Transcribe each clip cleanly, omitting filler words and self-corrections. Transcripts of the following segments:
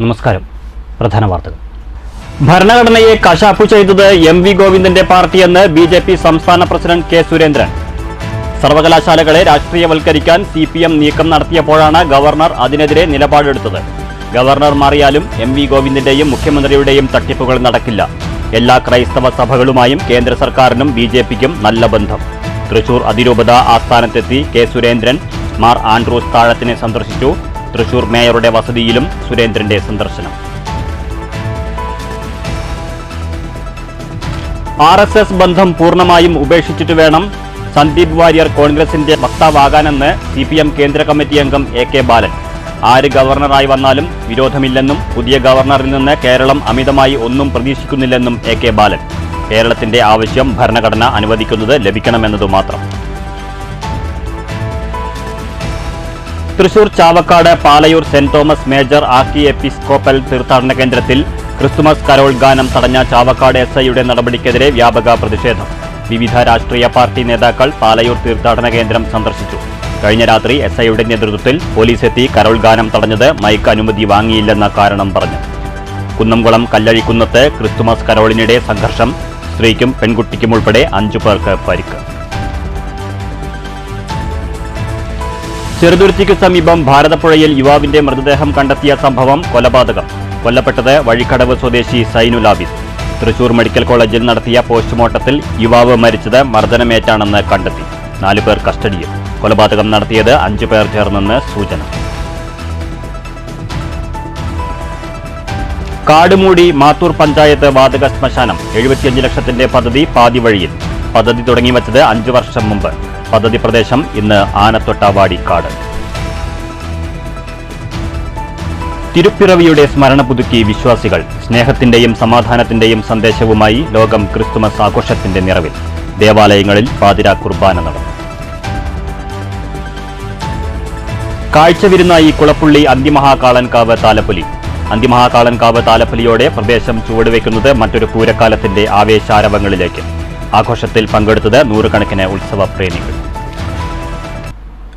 നമസ്കാരം. പ്രധാന വാർത്തകൾ. ഭരണഘടനയെ കശാപ്പു ചെയ്തത് MV ഗോവിന്ദന്റെ പാർട്ടിയെന്ന് BJP സംസ്ഥാന പ്രസിഡന്റ് K. സുരേന്ദ്രൻ. സർവകലാശാലകളെ രാഷ്ട്രീയവൽക്കരിക്കാൻ CPM നീക്കം നടത്തിയപ്പോഴാണ് ഗവർണർ അതിനെതിരെ നിലപാടെടുത്തത്. ഗവർണർ മാറിയാലും MV ഗോവിന്ദന്റെയും മുഖ്യമന്ത്രിയുടെയും തട്ടിപ്പുകൾ നടക്കില്ല. എല്ലാ ക്രൈസ്തവ സഭകളുമായും കേന്ദ്ര സർക്കാരിനും BJPക്കും നല്ല ബന്ധം. തൃശൂർ അതിരൂപത ആസ്ഥാനത്തെത്തി K. സുരേന്ദ്രൻ മാർ ആൻഡ്രൂസ് താഴത്തിനെ സന്ദർശിച്ചു. തൃശൂർ മേയറുടെ വസതിയിലും സുരേന്ദ്രന്റെ സന്ദർശനം. RSS ബന്ധം പൂർണ്ണമായും ഉപേക്ഷിച്ചിട്ട് വേണം സന്ദീപ് വാര്യർ കോൺഗ്രസിന്റെ വക്താവാകാനെന്ന് CPM കേന്ദ്ര കമ്മിറ്റി അംഗം AK ബാലൻ. ആര് ഗവർണറായി വന്നാലും വിരോധമില്ലെന്നും പുതിയ ഗവർണറിൽ നിന്ന് കേരളം അമിതമായി ഒന്നും പ്രതീക്ഷിക്കുന്നില്ലെന്നും AK ബാലൻ. കേരളത്തിന്റെ ആവശ്യം ഭരണഘടന അനുവദിക്കുന്നത് ലഭിക്കണമെന്നതു മാത്രം. തൃശൂർ ചാവക്കാട് പാലയൂർ സെന്റ് തോമസ് മേജർ ആർക്കി എപ്പിസ്കോപ്പൽ തീർത്ഥാടന കേന്ദ്രത്തിൽ ക്രിസ്തുമസ് കരോൾ ഗാനം തടഞ്ഞ ചാവക്കാട് SIയുടെ നടപടിക്കെതിരെ വ്യാപക പ്രതിഷേധം. വിവിധ രാഷ്ട്രീയ പാർട്ടി നേതാക്കൾ പാലയൂർ തീർത്ഥാടന കേന്ദ്രം സന്ദർശിച്ചു. കഴിഞ്ഞ രാത്രി SIയുടെ നേതൃത്വത്തിൽ പോലീസ് എത്തി കരോൾ ഗാനം തടഞ്ഞത് മൈക്ക് അനുമതി വാങ്ങിയില്ലെന്ന കാരണം പറഞ്ഞു. കുന്നംകുളം കല്ലഴിക്കുന്നത്ത് ക്രിസ്തുമസ് കരോളിനിടെ സംഘർഷം. സ്ത്രീക്കും പെൺകുട്ടിക്കും ഉൾപ്പെടെ 5 പേർക്ക് പരിക്ക്. ചെറുതുരുത്തിക്ക് സമീപം ഭാരതപ്പുഴയിൽ യുവാവിന്റെ മൃതദേഹം കണ്ടെത്തിയ സംഭവം കൊലപാതകം. കൊല്ലപ്പെട്ടത് വഴിക്കടവ് സ്വദേശി സൈനുൽ ആബിദ്. തൃശൂർ മെഡിക്കൽ കോളേജിൽ നടത്തിയ പോസ്റ്റ്മോർട്ടത്തിൽ യുവാവ് മരിച്ചത് മർദ്ദനമേറ്റാണെന്ന് കണ്ടെത്തി. 4 പേർ കസ്റ്റഡിയിൽ. കൊലപാതകം നടത്തിയത് 5 പേർ ചേർന്നെന്ന് സൂചന. കാടുമൂടി മാത്തൂർ പഞ്ചായത്ത് വാതക ശ്മശാനം. 75 ലക്ഷത്തിന്റെ പദ്ധതി പാതി വഴിയിൽ. പദ്ധതി തുടങ്ങിവച്ചത് 5 വർഷം മുമ്പ്. പദ്ധതി പ്രദേശം ഇന്ന് ആനത്തൊട്ടാവാടി കാട്. തിരുപ്പിറവിയുടെ സ്മരണ പുതുക്കി വിശ്വാസികൾ. സ്നേഹത്തിന്റെയും സമാധാനത്തിന്റെയും സന്ദേശവുമായി ലോകം ക്രിസ്തുമസ് ആഘോഷത്തിന്റെ നിറവിൽ. ദേവാലയങ്ങളിൽ പാതിരാ കുർബാന നടന്നു. കാഴ്ചവിരുന്നായി കുളപ്പുള്ളി അന്തിമഹാകാളൻകാവ് താലപ്പൊലി. അന്തിമഹാകാളൻകാവ് താലപ്പൊലിയോടെ പ്രദേശം ചുവടുവെക്കുന്നത് മറ്റൊരു പൂരക്കാലത്തിന്റെ ആവേശാരവങ്ങളിലേക്ക്. ആഘോഷത്തിൽ പങ്കെടുത്തത് നൂറുകണക്കിന് ഉത്സവ പ്രേമികൾ.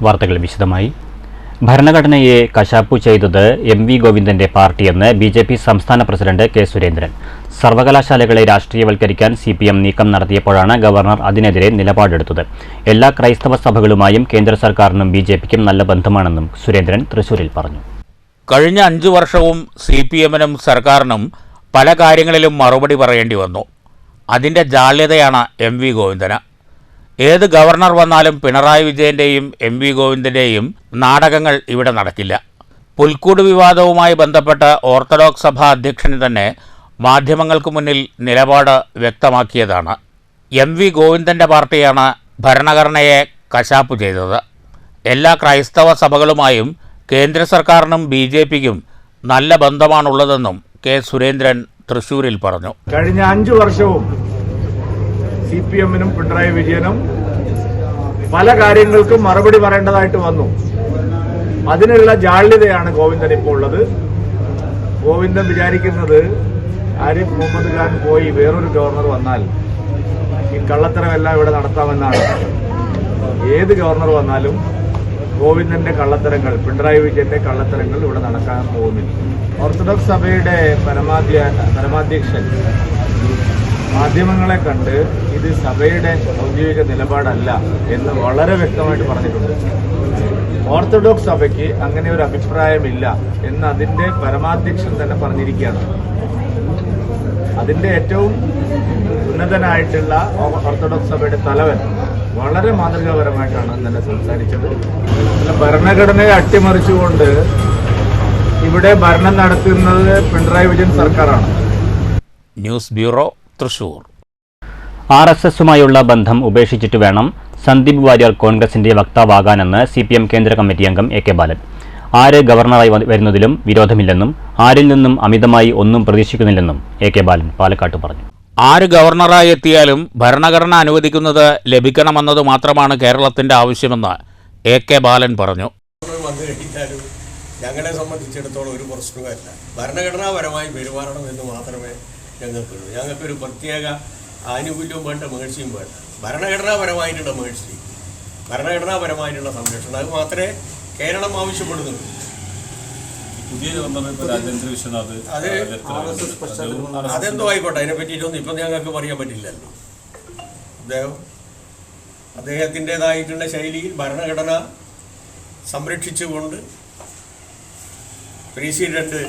വാർത്തകൾ വിശദമായി. ഭരണഘടനയെ കശാപ്പു ചെയ്തത് MV ഗോവിന്ദന്റെ പാർട്ടിയെന്ന് BJP സംസ്ഥാന പ്രസിഡന്റ് K. സുരേന്ദ്രൻ. സർവകലാശാലകളെ രാഷ്ട്രീയവൽക്കരിക്കാൻ CPM നീക്കം നടത്തിയപ്പോഴാണ് ഗവർണർ അതിനെതിരെ നിലപാടെടുത്തത്. എല്ലാ ക്രൈസ്തവ സഭകളുമായും കേന്ദ്ര സർക്കാരിനും BJPക്കും നല്ല ബന്ധമാണെന്നും സുരേന്ദ്രൻ തൃശൂരിൽ പറഞ്ഞു. കഴിഞ്ഞ 5 വർഷവും CPMനും സർക്കാരിനും പല കാര്യങ്ങളിലും മറുപടി പറയേണ്ടി വന്നു. അതിൻ്റെ ജാള്യതയാണ് MV ഗോവിന്ദന്. ഏത് ഗവർണർ വന്നാലും പിണറായി വിജയൻ്റെയും MV ഗോവിന്ദൻ്റെയും നാടകങ്ങൾ ഇവിടെ നടക്കില്ല. പുൽക്കൂട് വിവാദവുമായി ബന്ധപ്പെട്ട് ഓർത്തഡോക്സ് സഭാ അധ്യക്ഷന് തന്നെ മാധ്യമങ്ങൾക്ക് മുന്നിൽ നിലപാട് വ്യക്തമാക്കിയതാണ്. MV ഗോവിന്ദൻ്റെ പാർട്ടിയാണ് ഭരണഘടനയെ കശാപ്പു ചെയ്തത്. എല്ലാ ക്രൈസ്തവ സഭകളുമായും കേന്ദ്ര സർക്കാരിനും BJPക്കും നല്ല ബന്ധമാണുള്ളതെന്നും K. സുരേന്ദ്രൻ തൃശൂരിൽ പറഞ്ഞു. കഴിഞ്ഞ 5 വർഷവും CPMനും പിണറായി വിജയനും പല കാര്യങ്ങൾക്കും മറുപടി പറയേണ്ടതായിട്ട് വന്നു. അതിനുള്ള ജാള്യതയാണ് ഗോവിന്ദൻ ഇപ്പോൾ ഉള്ളത്. ഗോവിന്ദൻ വിചാരിക്കുന്നത് ആരിഫ് മുഹമ്മദ് ഖാൻ പോയി വേറൊരു ഗവർണർ വന്നാൽ ഈ കള്ളത്തരമെല്ലാം ഇവിടെ നടത്താമെന്നാണ്. ഏത് ഗവർണർ വന്നാലും ഗോവിന്ദന്റെ കള്ളത്തരങ്ങൾ, പിണറായി വിജയന്റെ കള്ളത്തരങ്ങൾ ഇവിടെ നടക്കാൻ പോകുന്നില്ല. ഓർത്തഡോക്സ് സഭയുടെ പരമാധ്യക്ഷൻ മാധ്യമങ്ങളെ കണ്ട് ഇത് സഭയുടെ ഔദ്യോഗിക നിലപാടല്ല എന്ന് വളരെ വ്യക്തമായിട്ട് പറഞ്ഞിട്ടുണ്ട്. ഓർത്തഡോക്സ് സഭയ്ക്ക് അങ്ങനെ ഒരു അഭിപ്രായമില്ല എന്ന് അതിന്റെ പരമാധ്യക്ഷൻ തന്നെ പറഞ്ഞിരിക്കുകയാണ്. അതിന്റെ ഏറ്റവും ഉന്നതനായിട്ടുള്ള ഓർത്തഡോക്സ് സഭയുടെ തലവൻ വളരെ മാതൃകാപരമായിട്ടാണ് തന്നെ സംസാരിച്ചത്. ഭരണഘടനയെ അട്ടിമറിച്ചുകൊണ്ട് ഇവിടെ ഭരണം നടത്തുന്നത് പിണറായി വിജയൻ സർക്കാരാണ്. News bureau, Thrissur. RSSുമായുള്ള ബന്ധം ഉപേക്ഷിച്ചിട്ട് വേണം സന്ദീപ് വാര്യർ കോൺഗ്രസിന്റെ വക്താവാകാനെന്ന് CPM കേന്ദ്ര കമ്മിറ്റി അംഗം AK ബാലൻ. ആര് ഗവർണറായി വരുന്നതിലും വിരോധമില്ലെന്നും ആരിൽ നിന്നും അമിതമായി ഒന്നും പ്രതീക്ഷിക്കുന്നില്ലെന്നും AK ബാലൻ പാലക്കാട്ട് പറഞ്ഞു. ആര് ഗവർണറായി എത്തിയാലും ഭരണഘടന അനുവദിക്കുന്നത് ലഭിക്കണമെന്നത് മാത്രമാണ് കേരളത്തിന്റെ ആവശ്യമെന്ന് AK ബാലൻ പറഞ്ഞു. ഞങ്ങളെ സംബന്ധിച്ചിടത്തോളം ഒരു പ്രശ്നവുമില്ല. ഭരണഘടനാപരമായി പെരുമാറണം എന്ന് മാത്രമേ ഞങ്ങൾക്കുള്ളൂ. ഞങ്ങൾക്കൊരു പ്രത്യേക ആനുകൂല്യവും വേണ്ട, മേഴ്സിയും വേണ്ട. ഭരണഘടനാപരമായിട്ടുള്ള മേഴ്സി, ഭരണഘടനാപരമായിട്ടുള്ള സംരക്ഷണം, അത് മാത്രമേ കേരളം ആവശ്യപ്പെടുന്നുള്ളൂ. രാജേന്ദ്ര വിശ്വനാഥ് അത് അതെന്തോ ആയിക്കോട്ടെ, അതിനെ പറ്റിയിട്ടൊന്നും ഇപ്പം ഞങ്ങൾക്ക് പറയാൻ പറ്റില്ലല്ലോ. അദ്ദേഹത്തിൻ്റെതായിട്ടുള്ള ശൈലിയിൽ ഭരണഘടന സംരക്ഷിച്ചുകൊണ്ട് പ്രസിഡന്റ്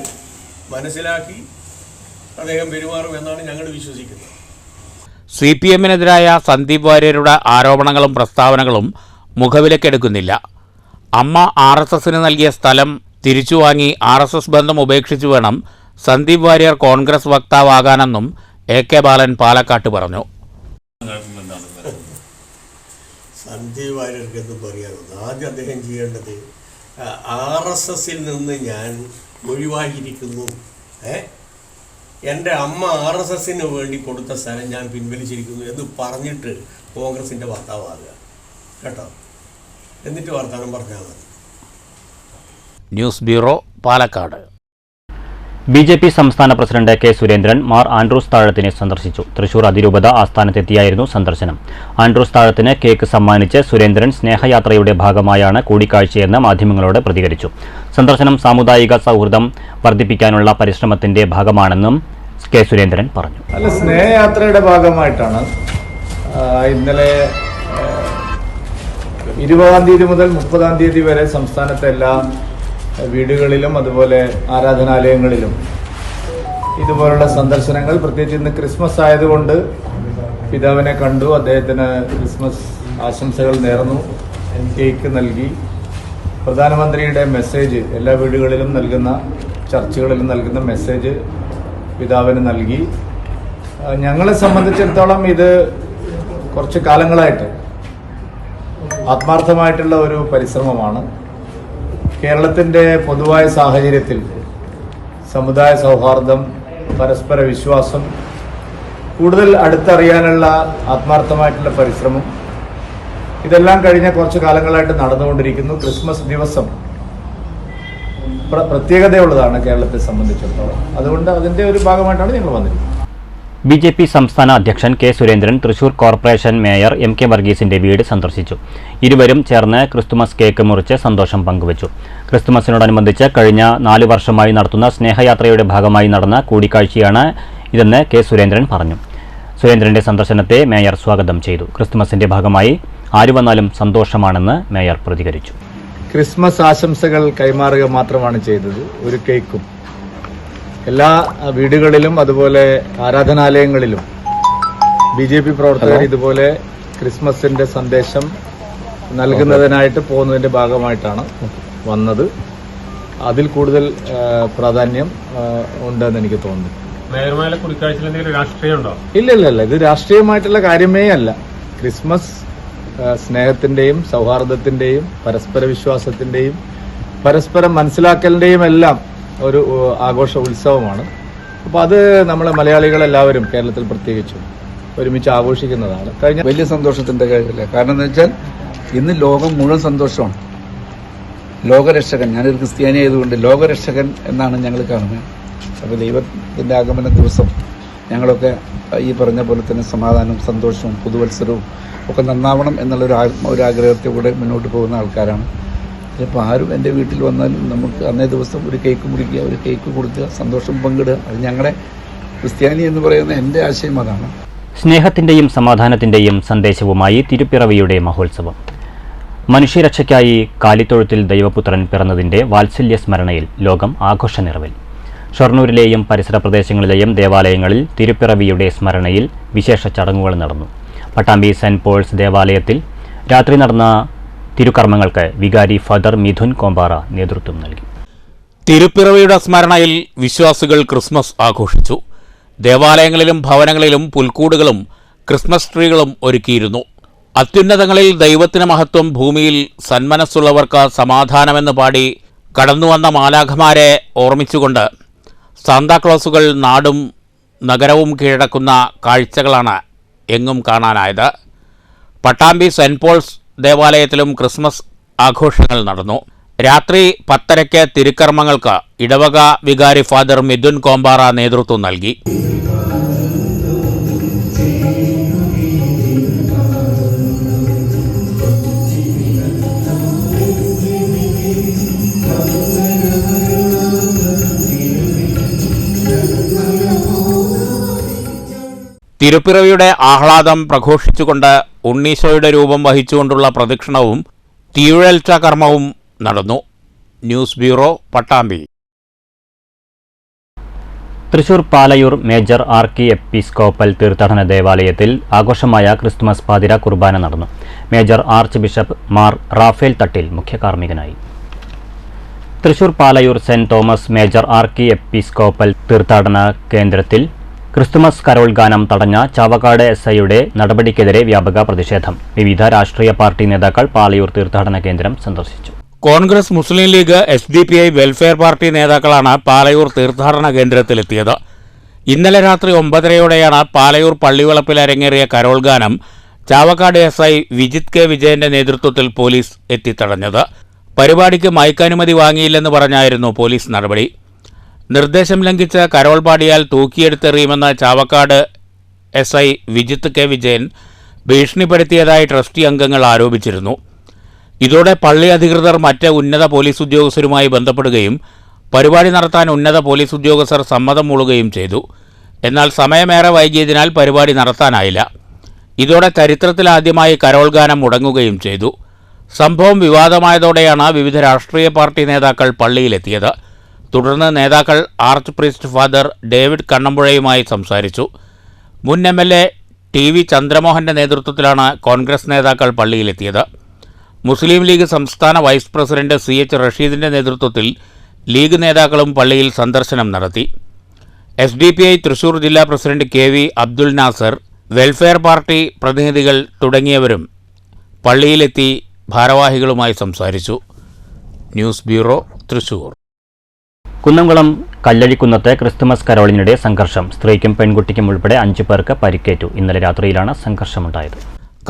മനസ്സിലാക്കി അദ്ദേഹം പെരുമാറുമെന്നാണ് ഞങ്ങൾ വിശ്വസിക്കുന്നത്. CPM-നെതിരായ സന്ദീപ് വാര്യരുടെ ആരോപണങ്ങളും പ്രസ്താവനകളും മുഖവിലക്കെടുക്കുന്നില്ല. അമ്മ RSS-ന് നൽകിയ സ്ഥലം തിരിച്ചുവാങ്ങി RSS ബന്ധം ഉപേക്ഷിച്ചു വേണം സന്ദീപ് വാര്യർ കോൺഗ്രസ് വക്താവാകാനെന്നും AK ബാലൻ പാലക്കാട്ട് പറഞ്ഞു. സന്ദീപ് വാര്യർക്ക് എന്ന് പറയാറുണ്ട്. ആദ്യം അദ്ദേഹം ചെയ്യേണ്ടത് RSS-ൽ നിന്ന് ഞാൻ ഒഴിവാക്കിയിരിക്കുന്നു, എൻ്റെ അമ്മ RSS-ന് വേണ്ടി കൊടുത്ത സ്ഥലം ഞാൻ പിൻവലിച്ചിരിക്കുന്നു എന്ന് പറഞ്ഞിട്ട് കോൺഗ്രസിൻ്റെ വക്താവാകുക കേട്ടോ. എന്നിട്ട് വർത്തമാനം പറഞ്ഞാൽ മതി. News bureau, Palakkad. BJP സംസ്ഥാന president K. Surendran Mar Andrews താഴത്തിനെ സന്ദർശിച്ചു. തൃശൂർ അതിരൂപത ആസ്ഥാനത്തെത്തിയായിരുന്നു സന്ദർശനം. ആൻഡ്രൂസ് താഴത്തിന് കേക്ക് സമ്മാനിച്ച് സുരേന്ദ്രൻ സ്നേഹയാത്രയുടെ ഭാഗമായാണ് കൂടിക്കാഴ്ചയെന്ന് മാധ്യമങ്ങളോട് പ്രതികരിച്ചു. സന്ദർശനം സാമുദായിക സൗഹൃദം വർദ്ധിപ്പിക്കാനുള്ള പരിശ്രമത്തിന്റെ ഭാഗമാണെന്നും K. സുരേന്ദ്രൻ പറഞ്ഞു. അല്ല, സ്നേഹയാത്രയുടെ ഭാഗമായിട്ടാണ് ഇന്നലെ 20-ാം തീയതി മുതൽ 30-ാം തീയതി വരെ സംസ്ഥാനത്തെ എല്ലാ വീടുകളിലും അതുപോലെ ആരാധനാലയങ്ങളിലും ഇതുപോലുള്ള സന്ദർശനങ്ങൾ, പ്രത്യേകിച്ച് ഇന്ന് ക്രിസ്മസ് ആയതുകൊണ്ട് പിതാവിനെ കണ്ടു, അദ്ദേഹത്തിന് ക്രിസ്മസ് ആശംസകൾ നേർന്നു, കേക്ക് നൽകി. പ്രധാനമന്ത്രിയുടെ മെസ്സേജ് എല്ലാ വീടുകളിലും നൽകുന്ന, ചർച്ചുകളിലും നൽകുന്ന മെസ്സേജ് പിതാവിന് നൽകി. ഞങ്ങളെ സംബന്ധിച്ചിടത്തോളം ഇത് കുറച്ച് കാലങ്ങളായിട്ട് ആത്മാർത്ഥമായിട്ടുള്ള ഒരു പരിശ്രമമാണ്. കേരളത്തിൻ്റെ പൊതുവായ സാഹചര്യത്തിൽ സമുദായ സൗഹാർദ്ദം, പരസ്പര വിശ്വാസം കൂടുതൽ അടുത്തറിയാനുള്ള ആത്മാർത്ഥമായിട്ടുള്ള പരിശ്രമം, ഇതെല്ലാം കഴിഞ്ഞ കുറച്ച് കാലങ്ങളായിട്ട് നടന്നുകൊണ്ടിരിക്കുന്നു. ക്രിസ്മസ് ദിവസം പ്രത്യേകതയുള്ളതാണ് കേരളത്തെ സംബന്ധിച്ചിടത്തോളം. അതുകൊണ്ട് അതിൻ്റെ ഒരു ഭാഗമായിട്ടാണ് ഞങ്ങൾ വന്നിരിക്കുന്നത്. BJP സംസ്ഥാന അധ്യക്ഷൻ K. Surendran Thrissur corporation mayor MK വർഗീസിന്റെ വീട് സന്ദർശിച്ചു. ഇരുവരും ചേർന്ന് ക്രിസ്തുമസ് കേക്ക് മുറിച്ച് സന്തോഷം പങ്കുവച്ചു. ക്രിസ്തുമസിനോടനുബന്ധിച്ച് കഴിഞ്ഞ 4 വർഷമായി നടത്തുന്ന സ്നേഹയാത്രയുടെ ഭാഗമായി നടന്ന കൂടിക്കാഴ്ചയാണ് ഇതെന്ന് K. സുരേന്ദ്രൻ പറഞ്ഞു. സുരേന്ദ്രന്റെ സന്ദർശനത്തെ മേയർ സ്വാഗതം ചെയ്തു. ക്രിസ്തുമസിന്റെ ഭാഗമായി ആര് വന്നാലും സന്തോഷമാണെന്ന് മേയർ പ്രതികരിച്ചു. ക്രിസ്മസ് ആശംസകൾ കൈമാറുക മാത്രമാണ് ചെയ്തത്. ഒരു കേക്കും എല്ലാ വീടുകളിലും അതുപോലെ ആരാധനാലയങ്ങളിലും BJP പ്രവർത്തകർ ഇതുപോലെ ക്രിസ്മസിന്റെ സന്ദേശം നൽകുന്നതിനായിട്ട് പോകുന്നതിന്റെ ഭാഗമായിട്ടാണ് വന്നത്. അതിൽ കൂടുതൽ പ്രാധാന്യം ഉണ്ടെന്ന് എനിക്ക് തോന്നുന്നു. മേയറുമായുള്ള കൂടിക്കാഴ്ചയിൽ എന്തെങ്കിലും രാഷ്ട്രീയമുണ്ടോ? ഇല്ല, ഇത് രാഷ്ട്രീയമായിട്ടുള്ള കാര്യമേ അല്ല. ക്രിസ്മസ് സ്നേഹത്തിന്റെയും സൗഹാർദ്ദത്തിന്റെയും പരസ്പര വിശ്വാസത്തിന്റെയും പരസ്പരം മനസ്സിലാക്കലിന്റെയും എല്ലാം ഒരു ആഘോഷ ഉത്സവമാണ്. അപ്പോൾ അത് നമ്മളെ മലയാളികളെല്ലാവരും കേരളത്തിൽ പ്രത്യേകിച്ചും ഒരുമിച്ച് ആഘോഷിക്കുന്നതാണ്. കഴിഞ്ഞ വലിയ സന്തോഷത്തിന്റെ കാര്യമില്ല. കാരണം എന്ന് വെച്ചാൽ ഇന്ന് ലോകം മുഴുവൻ സന്തോഷമാണ്. ലോകരക്ഷകൻ, ഞാനൊരു ക്രിസ്ത്യാനി ആയതുകൊണ്ട് ലോകരക്ഷകൻ എന്നാണ് ഞങ്ങൾ കാണുന്നത്. അപ്പോൾ ദൈവത്തിൻ്റെ ആഗമന ദിവസം ഞങ്ങളൊക്കെ ഈ പറഞ്ഞ പോലെ തന്നെ സമാധാനവും സന്തോഷവും പുതുവത്സരവും ഒക്കെ നന്നാവണം എന്നുള്ള ആഗ്രഹത്തെ കൂടെ മുന്നോട്ട് പോകുന്ന ആൾക്കാരാണ്. ചിലപ്പോൾ ആരും എൻ്റെ വീട്ടിൽ വന്നാലും നമുക്ക് അന്നേ ദിവസം ഒരു കേക്ക് മുറിക്കുക, ഒരു കേക്ക് കൊടുക്കുക, സന്തോഷം പങ്കിടുക. അത് ഞങ്ങളുടെ ക്രിസ്ത്യാനി എന്ന് പറയുന്ന എൻ്റെ ആശയം അതാണ്. സ്നേഹത്തിന്റെയും സമാധാനത്തിന്റെയും സന്ദേശവുമായി തിരുപ്പിറവിയുടെ മഹോത്സവം. മനുഷ്യരക്ഷയ്ക്കായി കാലിത്തൊഴുത്തിൽ ദൈവപുത്രൻ പിറന്നതിന്റെ വാത്സല്യ സ്മരണയിൽ ലോകം ആഘോഷ നിറവിൽ. ഷൊർണൂരിലെയും പരിസര പ്രദേശങ്ങളിലെയും ദേവാലയങ്ങളിൽ തിരുപ്പിറവിയുടെ സ്മരണയിൽ വിശേഷ ചടങ്ങുകൾ നടന്നു. പട്ടാമ്പി സെന്റ് പോൾസ് ദേവാലയത്തിൽ രാത്രി നടന്ന തിരുക്കർമ്മങ്ങൾക്ക് വികാരി ഫാദർ മിഥുൻ കോമ്പാറ നേതൃത്വം നൽകി. തിരുപ്പിറവിയുടെ സ്മരണയിൽ വിശ്വാസികൾ ക്രിസ്മസ് ആഘോഷിച്ചു. ദേവാലയങ്ങളിലും ഭവനങ്ങളിലും പുൽക്കൂടുകളും ക്രിസ്മസ് ട്രീകളും ഒരുക്കിയിരുന്നു. അത്യുന്നതങ്ങളിൽ ദൈവത്തിന് മഹത്വം, ഭൂമിയിൽ സന്മനസ്സുള്ളവർക്ക് സമാധാനമെന്ന് പാടി കടന്നുവന്ന മാലാഖമാരെ ഓർമ്മിച്ചുകൊണ്ട് സാന്താക്ലോസുകൾ നാടും നഗരവും കീഴടക്കുന്ന കാഴ്ചകളാണ് എങ്ങും കാണാനായത്. പട്ടാമ്പി സെന്റ് പോൾസ് ദേവാലയത്തിലും ക്രിസ്മസ് ആഘോഷങ്ങൾ നടന്നു. രാത്രി 10:30 തിരുക്കർമ്മങ്ങൾക്ക് ഇടവക വികാരി ഫാദർ മിഥുൻ കോമ്പാറ നേതൃത്വം നൽകി. തിരുപ്പിറവിയുടെ ആഹ്ലാദം പ്രഘോഷിച്ചുകൊണ്ട് ഉണ്ണീശോയുടെ രൂപം വഹിച്ചുകൊണ്ടുള്ള പ്രദക്ഷിണവും തീയുഴൽച്ച കർമ്മവും നടന്നു. News bureau, Pattambi. Thrissur Palayur major archiepiscopal തീർത്ഥാടന ദേവാലയത്തിൽ ആഘോഷമായ ക്രിസ്തുമസ് പാതിര കുർബാന നടന്നു. Major archbishop Mar Raphael Thattil മുഖ്യ കാർമ്മികനായി. തൃശൂർ പാലയൂർ സെന്റ് തോമസ് മേജർ ആർക്കി എപ്പിസ്കോപ്പൽ തീർത്ഥാടന കേന്ദ്രത്തിൽ ക്രിസ്തുമസ് കരോൾ ഗാനം തടഞ്ഞ ചാവക്കാട് SIയുടെ നടപടിക്കെതിരെ വ്യാപക പ്രതിഷേധം. വിവിധ രാഷ്ട്രീയ പാർട്ടി നേതാക്കൾ പാലയൂർ തീർത്ഥാടന കേന്ദ്രം സന്ദർശിച്ചു. കോൺഗ്രസ്, മുസ്ലിം ലീഗ്, SDPI, വെൽഫെയർ പാർട്ടി നേതാക്കളാണ് പാലയൂർ തീർത്ഥാടന കേന്ദ്രത്തിലെത്തിയത്. ഇന്നലെ രാത്രി 9:30യോടെയാണ് പാലയൂർ പള്ളിവളപ്പിൽ അരങ്ങേറിയ കരോൾ ഗാനം ചാവക്കാട് SI വിജിത് K വിജയന്റെ നേതൃത്വത്തിൽ പോലീസ് എത്തിത്തടഞ്ഞത്. പരിപാടിക്ക് മയക്കനുമതി വാങ്ങിയില്ലെന്ന് പറഞ്ഞായിരുന്നു പോലീസ് നടപടി. നിർദ്ദേശം ലംഘിച്ച് കരോൾ പാടിയാൽ തൂക്കിയെടുത്തെറിയുമെന്ന് ചാവക്കാട് SI വിജിത് K വിജയൻ ഭീഷണിപ്പെടുത്തിയതായി ട്രസ്റ്റി അംഗങ്ങൾ ആരോപിച്ചിരുന്നു. ഇതോടെ പള്ളി അധികൃതർ മറ്റ് ഉന്നത പോലീസ് ഉദ്യോഗസ്ഥരുമായി ബന്ധപ്പെടുകയും പരിപാടി നടത്താൻ ഉന്നത പോലീസ് ഉദ്യോഗസ്ഥർ സമ്മതം മൂളുകയും ചെയ്തു. എന്നാൽ സമയമേറെ വൈകിയതിനാൽ പരിപാടി നടത്താനായില്ല. ഇതോടെ ചരിത്രത്തിലാദ്യമായി കരോൾ ഗാനം മുടങ്ങുകയും ചെയ്തു. സംഭവം വിവാദമായതോടെയാണ് വിവിധ രാഷ്ട്രീയ പാർട്ടി നേതാക്കൾ പള്ളിയിലെത്തിയത്. തുടർന്ന് നേതാക്കൾ ആർച്ച് പ്രീസ്റ്റ് ഫാദർ ഡേവിഡ് കണ്ണമ്പുഴയുമായി സംസാരിച്ചു. മുൻ MLA TV ചന്ദ്രമോഹന്റെ നേതൃത്വത്തിലാണ് കോൺഗ്രസ് നേതാക്കൾ പള്ളിയിലെത്തിയത്. മുസ്ലിം ലീഗ് സംസ്ഥാന വൈസ് പ്രസിഡന്റ് CH റഷീദിന്റെ നേതൃത്വത്തിൽ ലീഗ് നേതാക്കളും പള്ളിയിൽ സന്ദർശനം നടത്തി. SDPI തൃശൂർ ജില്ലാ പ്രസിഡന്റ് KV അബ്ദുൽ നാസർ, വെൽഫെയർ പാർട്ടി പ്രതിനിധികൾ തുടങ്ങിയവരും പള്ളിയിലെത്തി ഭാരവാഹികളുമായി സംസാരിച്ചു. News bureau, Thrissur. കുന്നംകുളം കല്ലഴിക്കുന്നത്ത് ക്രിസ്തുമസ് കരോളിനിടെ സംഘർഷം. സ്ത്രീക്കും പെൺകുട്ടിക്കും ഉൾപ്പെടെ 5 പേർക്ക് പരിക്കേറ്റു. ഇന്നലെ രാത്രിയിലാണ് സംഘർഷമുണ്ടായത്.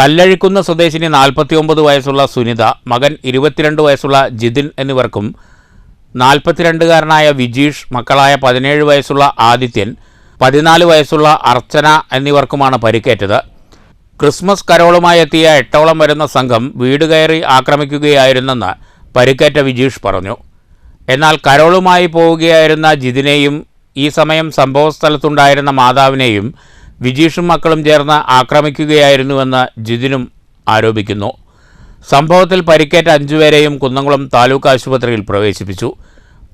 കല്ലഴിക്കുന്ന സ്വദേശിനി 49 വയസ്സുള്ള സുനിത, മകൻ 22 വയസ്സുള്ള ജിതിൻ എന്നിവർക്കും 42-കാരനായ വിജീഷ്, മക്കളായ 17 വയസ്സുള്ള ആദിത്യൻ, 14 വയസ്സുള്ള അർച്ചന എന്നിവർക്കുമാണ് പരിക്കേറ്റത്. ക്രിസ്മസ് കരോളുമായി എത്തിയ 8ഓളം വരുന്ന സംഘം വീട് കയറി ആക്രമിക്കുകയായിരുന്നെന്ന് പരിക്കേറ്റ വിജീഷ് പറഞ്ഞു. എന്നാൽ കരോളുമായി പോവുകയായിരുന്ന ജിതിനെയും ഈ സമയം സംഭവസ്ഥലത്തുണ്ടായിരുന്ന മാതാവിനെയും വിജീഷും മക്കളും ചേർന്ന് ആക്രമിക്കുകയായിരുന്നുവെന്ന് ജിതിനും ആരോപിക്കുന്നു. സംഭവത്തിൽ പരിക്കേറ്റ 5 പേരെയും കുന്നംകുളം താലൂക്ക് ആശുപത്രിയിൽ പ്രവേശിപ്പിച്ചു.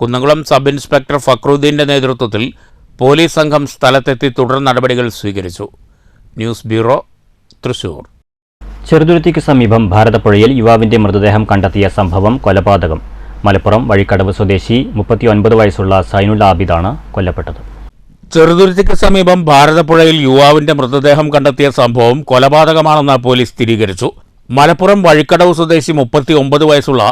കുന്നംകുളം സബ് ഇൻസ്പെക്ടർ ഫക്രുദ്ദീൻ്റെ നേതൃത്വത്തിൽ പോലീസ് സംഘം സ്ഥലത്തെത്തി തുടർ നടപടികൾ സ്വീകരിച്ചു. News bureau, Thrissur. ചെറുതുരുത്തിക്ക് സമീപം ഭാരതപ്പുഴയിൽ യുവാവിന്റെ മൃതദേഹം കണ്ടെത്തിയ സംഭവം കൊലപാതകം. മലപ്പുറം വഴിക്കടവ് സ്വദേശി 39 വയസ്സുള്ള സൈനുൽ ആബിദാണ് കൊല്ലപ്പെട്ടത്. ചെറുതുരുത്തിക്ക് സമീപം ഭാരതപ്പുഴയിൽ യുവാവിന്റെ മൃതദേഹം കണ്ടെത്തിയ സംഭവം കൊലപാതകമാണെന്ന് പോലീസ് സ്ഥിരീകരിച്ചു. മലപ്പുറം വഴിക്കടവ് സ്വദേശി 39 വയസ്സുള്ള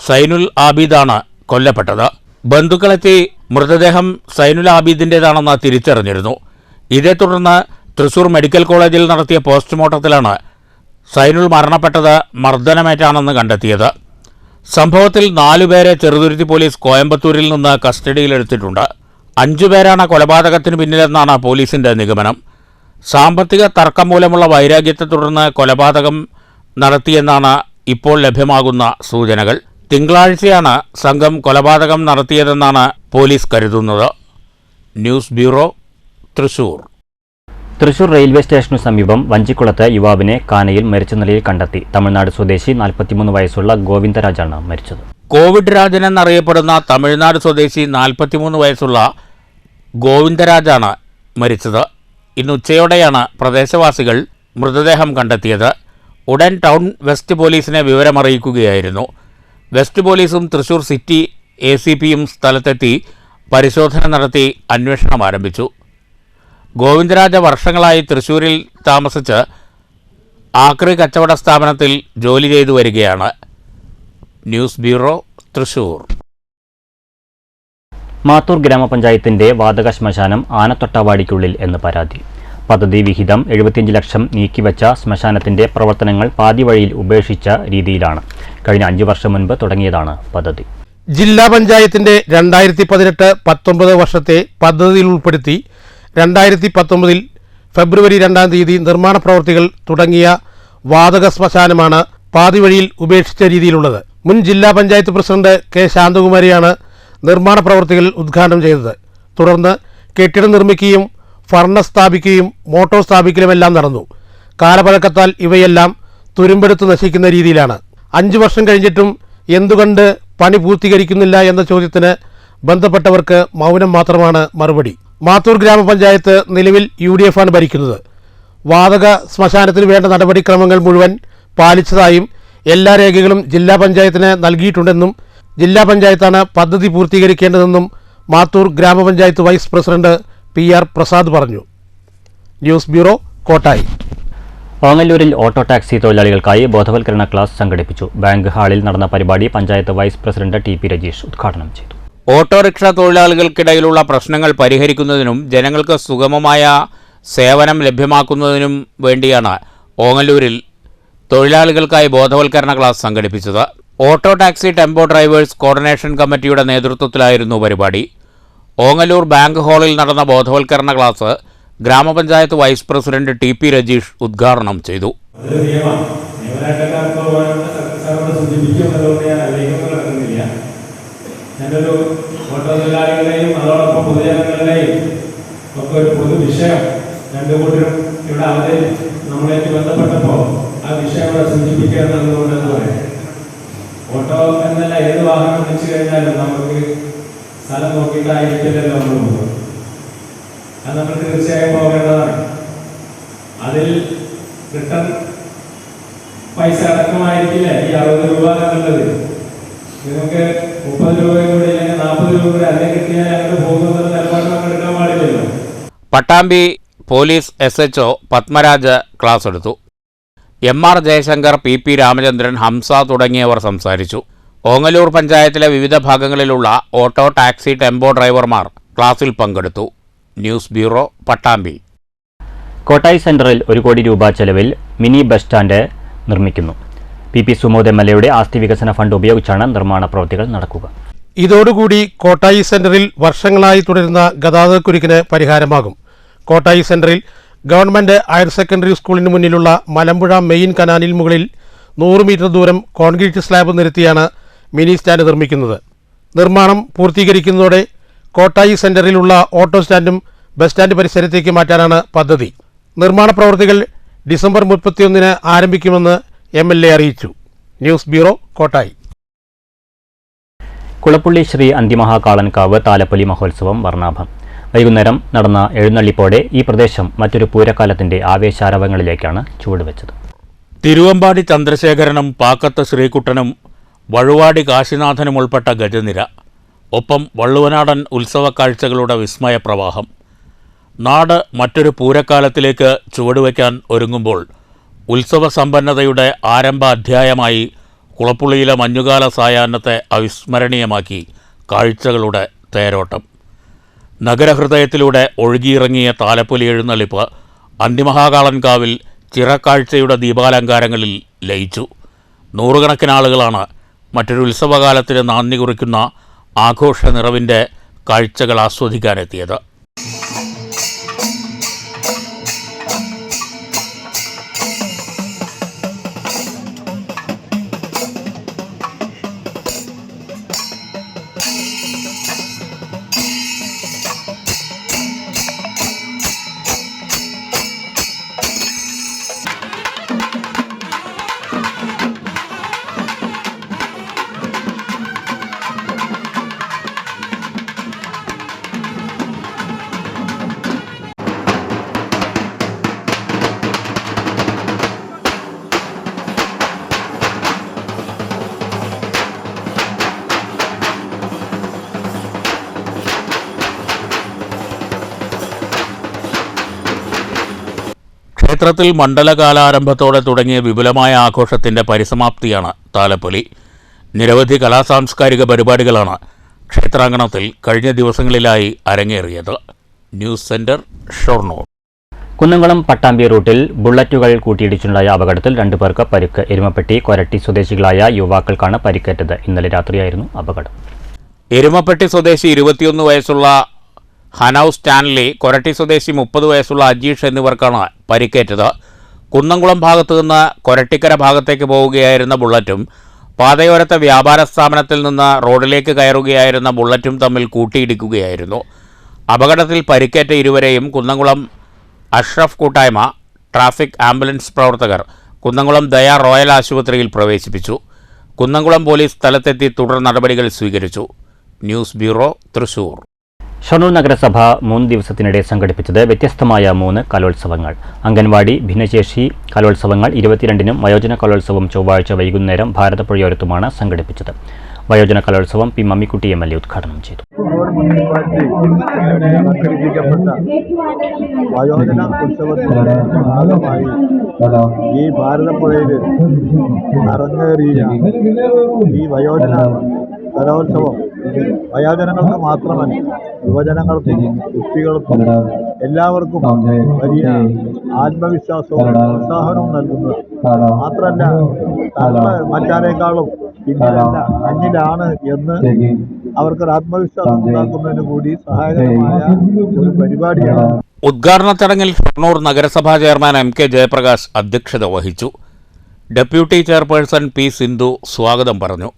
സൈനുൽ ആബിദാണ് കൊല്ലപ്പെട്ടത്. ബന്ധുക്കളെത്തി മൃതദേഹം സൈനുൽ ആബിദിന്റേതാണെന്ന് തിരിച്ചറിഞ്ഞിരുന്നു. ഇതേ തുടർന്ന് തൃശൂർ മെഡിക്കൽ കോളേജിൽ നടത്തിയ പോസ്റ്റ്മോർട്ടത്തിലാണ് സൈനുൽ മരണപ്പെട്ടത് മർദ്ദനമേറ്റാണെന്ന് കണ്ടെത്തിയത്. സംഭവത്തിൽ 4 പേരെ ചെറുതുരുത്തി പോലീസ് കോയമ്പത്തൂരിൽ നിന്ന് കസ്റ്റഡിയിലെടുത്തിട്ടുണ്ട്. 5 പേരാണ് കൊലപാതകത്തിന് പിന്നിലെന്നാണ് പോലീസിന്റെ നിഗമനം. സാമ്പത്തിക തർക്കം മൂലമുള്ള വൈരാഗ്യത്തെ തുടർന്ന് കൊലപാതകം നടത്തിയെന്നാണ് ഇപ്പോൾ ലഭ്യമാകുന്ന സൂചനകൾ. തിങ്കളാഴ്ചയാണ് സംഘം കൊലപാതകം നടത്തിയതെന്നാണ് പോലീസ് കരുതുന്നത്. News bureau, Thrissur. Thrissur railway സ്റ്റേഷനു സമീപം വഞ്ചിക്കുളത്ത് യുവാവിനെ കാനയിൽ മരിച്ച നിലയിൽ കണ്ടെത്തി. തമിഴ്നാട് സ്വദേശി 43 വയസ്സുള്ള ഗോവിന്ദരാജാണ് മരിച്ചത്. കോവിഡ് രാജൻ എന്നറിയപ്പെടുന്ന തമിഴ്നാട് സ്വദേശി 43 വയസ്സുള്ള ഗോവിന്ദരാജാണ് മരിച്ചത്. ഇന്ന് ഉച്ചയോടെയാണ് പ്രദേശവാസികൾ മൃതദേഹം കണ്ടെത്തിയത്. ഉടൻ ടൗൺ വെസ്റ്റ് പോലീസിനെ വിവരമറിയിക്കുകയായിരുന്നു. വെസ്റ്റ് പോലീസും തൃശൂർ സിറ്റി ACPയും സ്ഥലത്തെത്തി പരിശോധന നടത്തി അന്വേഷണം ആരംഭിച്ചു. ഗോവിന്ദരാജ വർഷങ്ങളായി തൃശൂരിൽ താമസിച്ച് ആക്രി കച്ചവട സ്ഥാപനത്തിൽ ജോലി ചെയ്തു വരികയാണ്. News bureau, Thrissur. മാത്തൂർ ഗ്രാമപഞ്ചായത്തിന്റെ വാതക ശ്മശാനം ആനത്തൊട്ടാവാടിക്കുള്ളിൽ എന്ന് പരാതി. പദ്ധതി വിഹിതം 75 ലക്ഷം നീക്കിവെച്ച ശ്മശാനത്തിന്റെ പ്രവർത്തനങ്ങൾ പാതി വഴിയിൽ ഉപേക്ഷിച്ച രീതിയിലാണ്. കഴിഞ്ഞ 5 വർഷം മുൻപ് തുടങ്ങിയതാണ് പദ്ധതി. ജില്ലാ പഞ്ചായത്തിന്റെ 2018-19 വർഷത്തെ പദ്ധതിയിൽ ഉൾപ്പെടുത്തി 2019 ഫെബ്രുവരി 2-ാം തീയതി നിർമ്മാണ പ്രവൃത്തികൾ തുടങ്ങിയ വാതക ശ്മശാനമാണ് പാതി വഴിയിൽ ഉപേക്ഷിച്ച രീതിയിലുള്ളത്. മുൻ ജില്ലാ പഞ്ചായത്ത് പ്രസിഡന്റ് K. ശാന്തകുമാരിയാണ് നിർമ്മാണ പ്രവൃത്തികൾ ഉദ്ഘാടനം ചെയ്തത്. തുടർന്ന് കെട്ടിടം നിർമ്മിക്കുകയും ഫർണസ് സ്ഥാപിക്കുകയും മോട്ടോർ സ്ഥാപിക്കലുമെല്ലാം നടന്നു. കാലപഴക്കത്താൽ ഇവയെല്ലാം തുരുമ്പെടുത്ത് നശിക്കുന്ന രീതിയിലാണ്. 5 വർഷം കഴിഞ്ഞിട്ടും എന്തുകൊണ്ട് പണി പൂർത്തീകരിക്കുന്നില്ല എന്ന ചോദ്യത്തിന് ബന്ധപ്പെട്ടവർക്ക് മൗനം മാത്രമാണ് മറുപടി. മാത്തൂർ ഗ്രാമപഞ്ചായത്ത് നിലവിൽ UDF ആണ് ഭരിക്കുന്നത്. വാതക ശ്മശാനത്തിന് വേണ്ട നടപടിക്രമങ്ങൾ മുഴുവൻ പാലിച്ചതായും എല്ലാ രേഖകളും ജില്ലാ പഞ്ചായത്തിന് നൽകിയിട്ടുണ്ടെന്നും ജില്ലാ പഞ്ചായത്താണ് പദ്ധതി പൂർത്തീകരിക്കേണ്ടതെന്നും മാത്തൂർ ഗ്രാമപഞ്ചായത്ത് വൈസ് പ്രസിഡന്റ് PR പ്രസാദ് പറഞ്ഞു. News bureau, Kottayi. ഓങ്ങല്ലൂരിൽ ഓട്ടോ ടാക്സി തൊഴിലാളികൾക്കായി ബോധവൽക്കരണ ക്ലാസ് സംഘടിപ്പിച്ചു. ബാങ്ക് ഹാളിൽ നടന്ന പരിപാടി panchayat vice president TP Rajeesh ഉദ്ഘാടനം ചെയ്തു. ഓട്ടോറിക്ഷ തൊഴിലാളികൾക്കിടയിലുള്ള പ്രശ്നങ്ങൾ പരിഹരിക്കുന്നതിനും ജനങ്ങൾക്ക് സുഗമമായ സേവനം ലഭ്യമാക്കുന്നതിനും വേണ്ടിയാണ് ഓങ്ങല്ലൂരിൽ തൊഴിലാളികൾക്കായി ബോധവൽക്കരണ ക്ലാസ് സംഘടിപ്പിച്ചത്. Auto taxi tempo drivers coordination കമ്മിറ്റിയുടെ നേതൃത്വത്തിലായിരുന്നു പരിപാടി. ഓങ്ങല്ലൂർ ബാങ്ക് ഹാളിൽ നടന്ന ബോധവൽക്കരണ ക്ലാസ് ഗ്രാമപഞ്ചായത്ത് വൈസ് പ്രസിഡന്റ് TP രജീഷ് ഉദ്ഘാടനം ചെയ്തു. ഞാനൊരു ഓട്ടോ തൊഴിലാളികളുടെയും അതോടൊപ്പം പൊതുജനങ്ങളുടെയും ഒക്കെ ഒരു പൊതുവിഷയം രണ്ടു കൂട്ടരും ഇവിടെ നമ്മളായിട്ട് ബന്ധപ്പെട്ടപ്പോൾ ആ വിഷയം ഇവിടെ സൂചിപ്പിക്കുക എന്നുള്ളതുകൊണ്ടെന്ന് പറയാം. ഓട്ടോ എന്നല്ല ഏത് വാഹനം വെച്ച് കഴിഞ്ഞാലും നമുക്ക് സ്ഥലം നോക്കിയിട്ടായിരിക്കില്ലല്ലോ നമ്മൾ പോകുന്നത്. അത് നമ്മൾ തീർച്ചയായും പോകേണ്ടതാണ്. അതിൽ റിട്ടേൺ പൈസ അടക്കമായിരിക്കില്ല ഈ 60 രൂപ എന്നുള്ളത്. നിങ്ങൾക്ക് 30 രൂപയും കൂടി അല്ലെങ്കിൽ 40 രൂപ കൂടി അതിനെ കിട്ടിയാൽ ഞങ്ങൾ പോകുന്നത് നിലപാട് നമ്മൾ എടുക്കാൻ പാടില്ലല്ലോ. Pattambi police SHO Padmaraj class എടുത്തു. MR ജയശങ്കർ, PP രാമചന്ദ്രൻ, ഹംസ തുടങ്ങിയവർ സംസാരിച്ചു. ഓങ്ങല്ലൂർ പഞ്ചായത്തിലെ വിവിധ ഭാഗങ്ങളിലുള്ള ഓട്ടോ ടാക്സി ടെമ്പോ ഡ്രൈവർമാർ ക്ലാസിൽ പങ്കെടുത്തു. News bureau, Pattambi. കോട്ടായി സെന്ററിൽ 1 കോടി രൂപ ചെലവിൽ മിനി ബസ് സ്റ്റാൻഡ് നിർമ്മിക്കുന്നു. PP സുമോദ് MLA ആസ്തി വികസന ഫണ്ട് ഉപയോഗിച്ചാണ് നിർമ്മാണ പ്രവൃത്തികൾ നടക്കുക. ഇതോടുകൂടി കോട്ടായി സെന്ററിൽ വർഷങ്ങളായി തുടരുന്ന ഗതാഗതക്കുരുക്കിന് പരിഹാരമാകും. കോട്ടായി സെന്ററിൽ ഗവൺമെന്റ് ഹയർ സെക്കൻഡറി സ്കൂളിന് മുന്നിലുള്ള മലമ്പുഴ മെയിൻ കനാലിൽ മുകളിൽ 100 മീറ്റർ ദൂരം കോൺക്രീറ്റ് സ്ലാബ് നിരത്തിയാണ് മിനി സ്റ്റാൻഡ് നിർമ്മിക്കുന്നത്. നിർമ്മാണം പൂർത്തീകരിക്കുന്നതോടെ കോട്ടായി സെന്ററിലുള്ള ഓട്ടോ സ്റ്റാൻഡും ബസ് സ്റ്റാൻഡ് പരിസരത്തേക്ക് മാറ്റാനാണ് പദ്ധതി. നിർമ്മാണ പ്രവൃത്തികൾ ഡിസംബർ 31 ആരംഭിക്കുമെന്ന് MLA അറിയിച്ചു. News bureau, Kottayi. കുളപ്പുള്ളി ശ്രീ അന്തിമഹാകാളൻകാവ് താലപ്പൊലി മഹോത്സവം വർണ്ണാഭം. വൈകുന്നേരം നടന്ന എഴുന്നള്ളിപ്പോടെ ഈ പ്രദേശം മറ്റൊരു പൂരക്കാലത്തിന്റെ ആവേശാരവങ്ങളിലേക്കാണ് ചുവടുവെച്ചത്. തിരുവമ്പാടി ചന്ദ്രശേഖരനും പാക്കത്ത് ശ്രീകുട്ടനും വഴുവാടി കാശിനാഥനും ഉൾപ്പെട്ട ഗജനിര, ഒപ്പം വള്ളുവനാടൻ ഉത്സവ കാഴ്ചകളുടെ വിസ്മയപ്രവാഹം. നാട് മറ്റൊരു പൂരക്കാലത്തിലേക്ക് ചുവടുവയ്ക്കാൻ ഒരുങ്ങുമ്പോൾ ഉത്സവ സമ്പന്നതയുടെ ആരംഭ അധ്യായമായി കുളപ്പുള്ളിയിലെ മഞ്ഞുകാല സായാഹ്നത്തെ അവിസ്മരണീയമാക്കി കാഴ്ചകളുടെ തേരോട്ടം. നഗരഹൃദയത്തിലൂടെ ഒഴുകിയിറങ്ങിയ താലപ്പൊലി എഴുന്നള്ളിപ്പ് അന്തിമഹാകാളൻകാവിൽ ചിറക്കാഴ്ചയുടെ ദീപാലങ്കാരങ്ങളിൽ ലയിച്ചു. നൂറുകണക്കിന് ആളുകളാണ് മറ്റൊരു ഉത്സവകാലത്തിന് നാന്ദി കുറിക്കുന്ന ആഘോഷ നിറവിൻ്റെ കാഴ്ചകൾ ആസ്വദിക്കാനെത്തിയത്. ക്ഷേത്രത്തിൽ മണ്ഡലകാലാരംഭത്തോടെ തുടങ്ങിയ വിപുലമായ ആഘോഷത്തിൻ്റെ പരിസമാപ്തിയാണ് താലപ്പൊലി. നിരവധി കലാസാംസ്കാരിക പരിപാടികളാണ് ക്ഷേത്രാങ്കണത്തിൽ കഴിഞ്ഞ ദിവസങ്ങളിലായി അരങ്ങേറിയത്. News centre, Shoranur. കുന്നംകുളം പട്ടാമ്പി റൂട്ടിൽ ബുള്ളറ്റുകൾ കൂട്ടിയിടിച്ചുണ്ടായ അപകടത്തിൽ 2 പേർക്ക് പരിക്ക്. എരുമപ്പെട്ടി കൊരട്ടി സ്വദേശികളായ യുവാക്കൾക്കാണ് പരിക്കേറ്റത്. ഇന്നലെ രാത്രിയായിരുന്നു അപകടം. എരുമപ്പെട്ടി സ്വദേശി 21 വയസ്സുള്ള ഹനൌ സ്റ്റാൻലി, കൊരട്ടി സ്വദേശി 30 വയസ്സുള്ള അജീഷ് എന്നിവർക്കാണ് പരിക്കേറ്റത്. കുന്നംകുളം ഭാഗത്തു നിന്ന് കൊരട്ടിക്കര ഭാഗത്തേക്ക് പോവുകയായിരുന്ന ബുള്ളറ്റും പാതയോരത്തെ വ്യാപാര സ്ഥാപനത്തിൽ നിന്ന് റോഡിലേക്ക് കയറുകയായിരുന്ന ബുള്ളറ്റും തമ്മിൽ കൂട്ടിയിടിക്കുകയായിരുന്നു. അപകടത്തിൽ പരിക്കേറ്റ ഇരുവരെയും കുന്നംകുളം അഷ്റഫ് കൂട്ടായ്മ ട്രാഫിക് ആംബുലൻസ് പ്രവർത്തകർ കുന്നംകുളം ദയ റോയൽ ആശുപത്രിയിൽ പ്രവേശിപ്പിച്ചു. കുന്നംകുളം പോലീസ് സ്ഥലത്തെത്തി തുടർ നടപടികൾ സ്വീകരിച്ചു. News bureau, Thrissur. ഷൊർണൂർ നഗരസഭ 3 ദിവസത്തിനിടെ സംഘടിപ്പിച്ചത് വ്യത്യസ്തമായ 3 കലോത്സവങ്ങൾ. അംഗൻവാടി ഭിന്നശേഷി കലോത്സവങ്ങൾ 22-നും വയോജന കലോത്സവം ചൊവ്വാഴ്ച വൈകുന്നേരം ഭാരതപ്പുഴയോരത്തുമാണ് സംഘടിപ്പിച്ചത്. വയോജന കലോത്സവം പി മമ്മിക്കുട്ടി MLA ഉദ്ഘാടനം ചെയ്തു. വയോജന ഉത്സവത്തിന്റെ ഭാഗമായി ഈ ഭാരതപ്പുഴയിൽ അരങ്ങേറിയ ഈ വയോജന കലോത്സവം വയോജനങ്ങൾക്ക് മാത്രമല്ല യുവജനങ്ങൾക്കും കുട്ടികൾക്കും എല്ലാവർക്കും വലിയ ആത്മവിശ്വാസവും പ്രോത്സാഹനവും നൽകുന്നത് മാത്രമല്ല തങ്ങൾ മറ്റാരേക്കാളും പിന്നിലല്ല അന്നിലാണ് എന്ന് അവർക്കൊരു ആത്മവിശ്വാസം ഉണ്ടാക്കുന്നതിന് കൂടി സഹായകരമായ ഒരു പരിപാടിയാണ്. ഉദ്ഘാടന ചടങ്ങിൽ ഷൊർണൂർ നഗരസഭാ ചെയർമാൻ MK ജയപ്രകാശ് അധ്യക്ഷത വഹിച്ചു. ഡെപ്യൂട്ടി ചെയർപേഴ്സൺ P സിന്ധു സ്വാഗതം പറഞ്ഞു.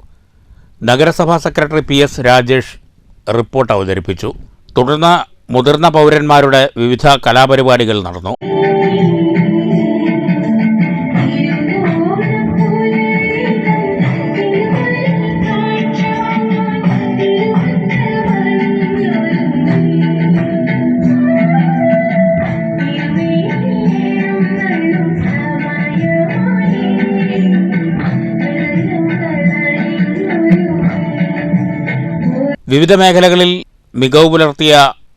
നഗരസഭാ സെക്രട്ടറി PS രാജേഷ് റിപ്പോർട്ട് അവതരിപ്പിച്ചു. തുടർന്ന് മുതിർന്ന പൗരന്മാരുടെ വിവിധ കലാപരിപാടികൾ നടന്നു. വിവിധ മേഖലകളിൽ മികവ് പുലർത്തിയ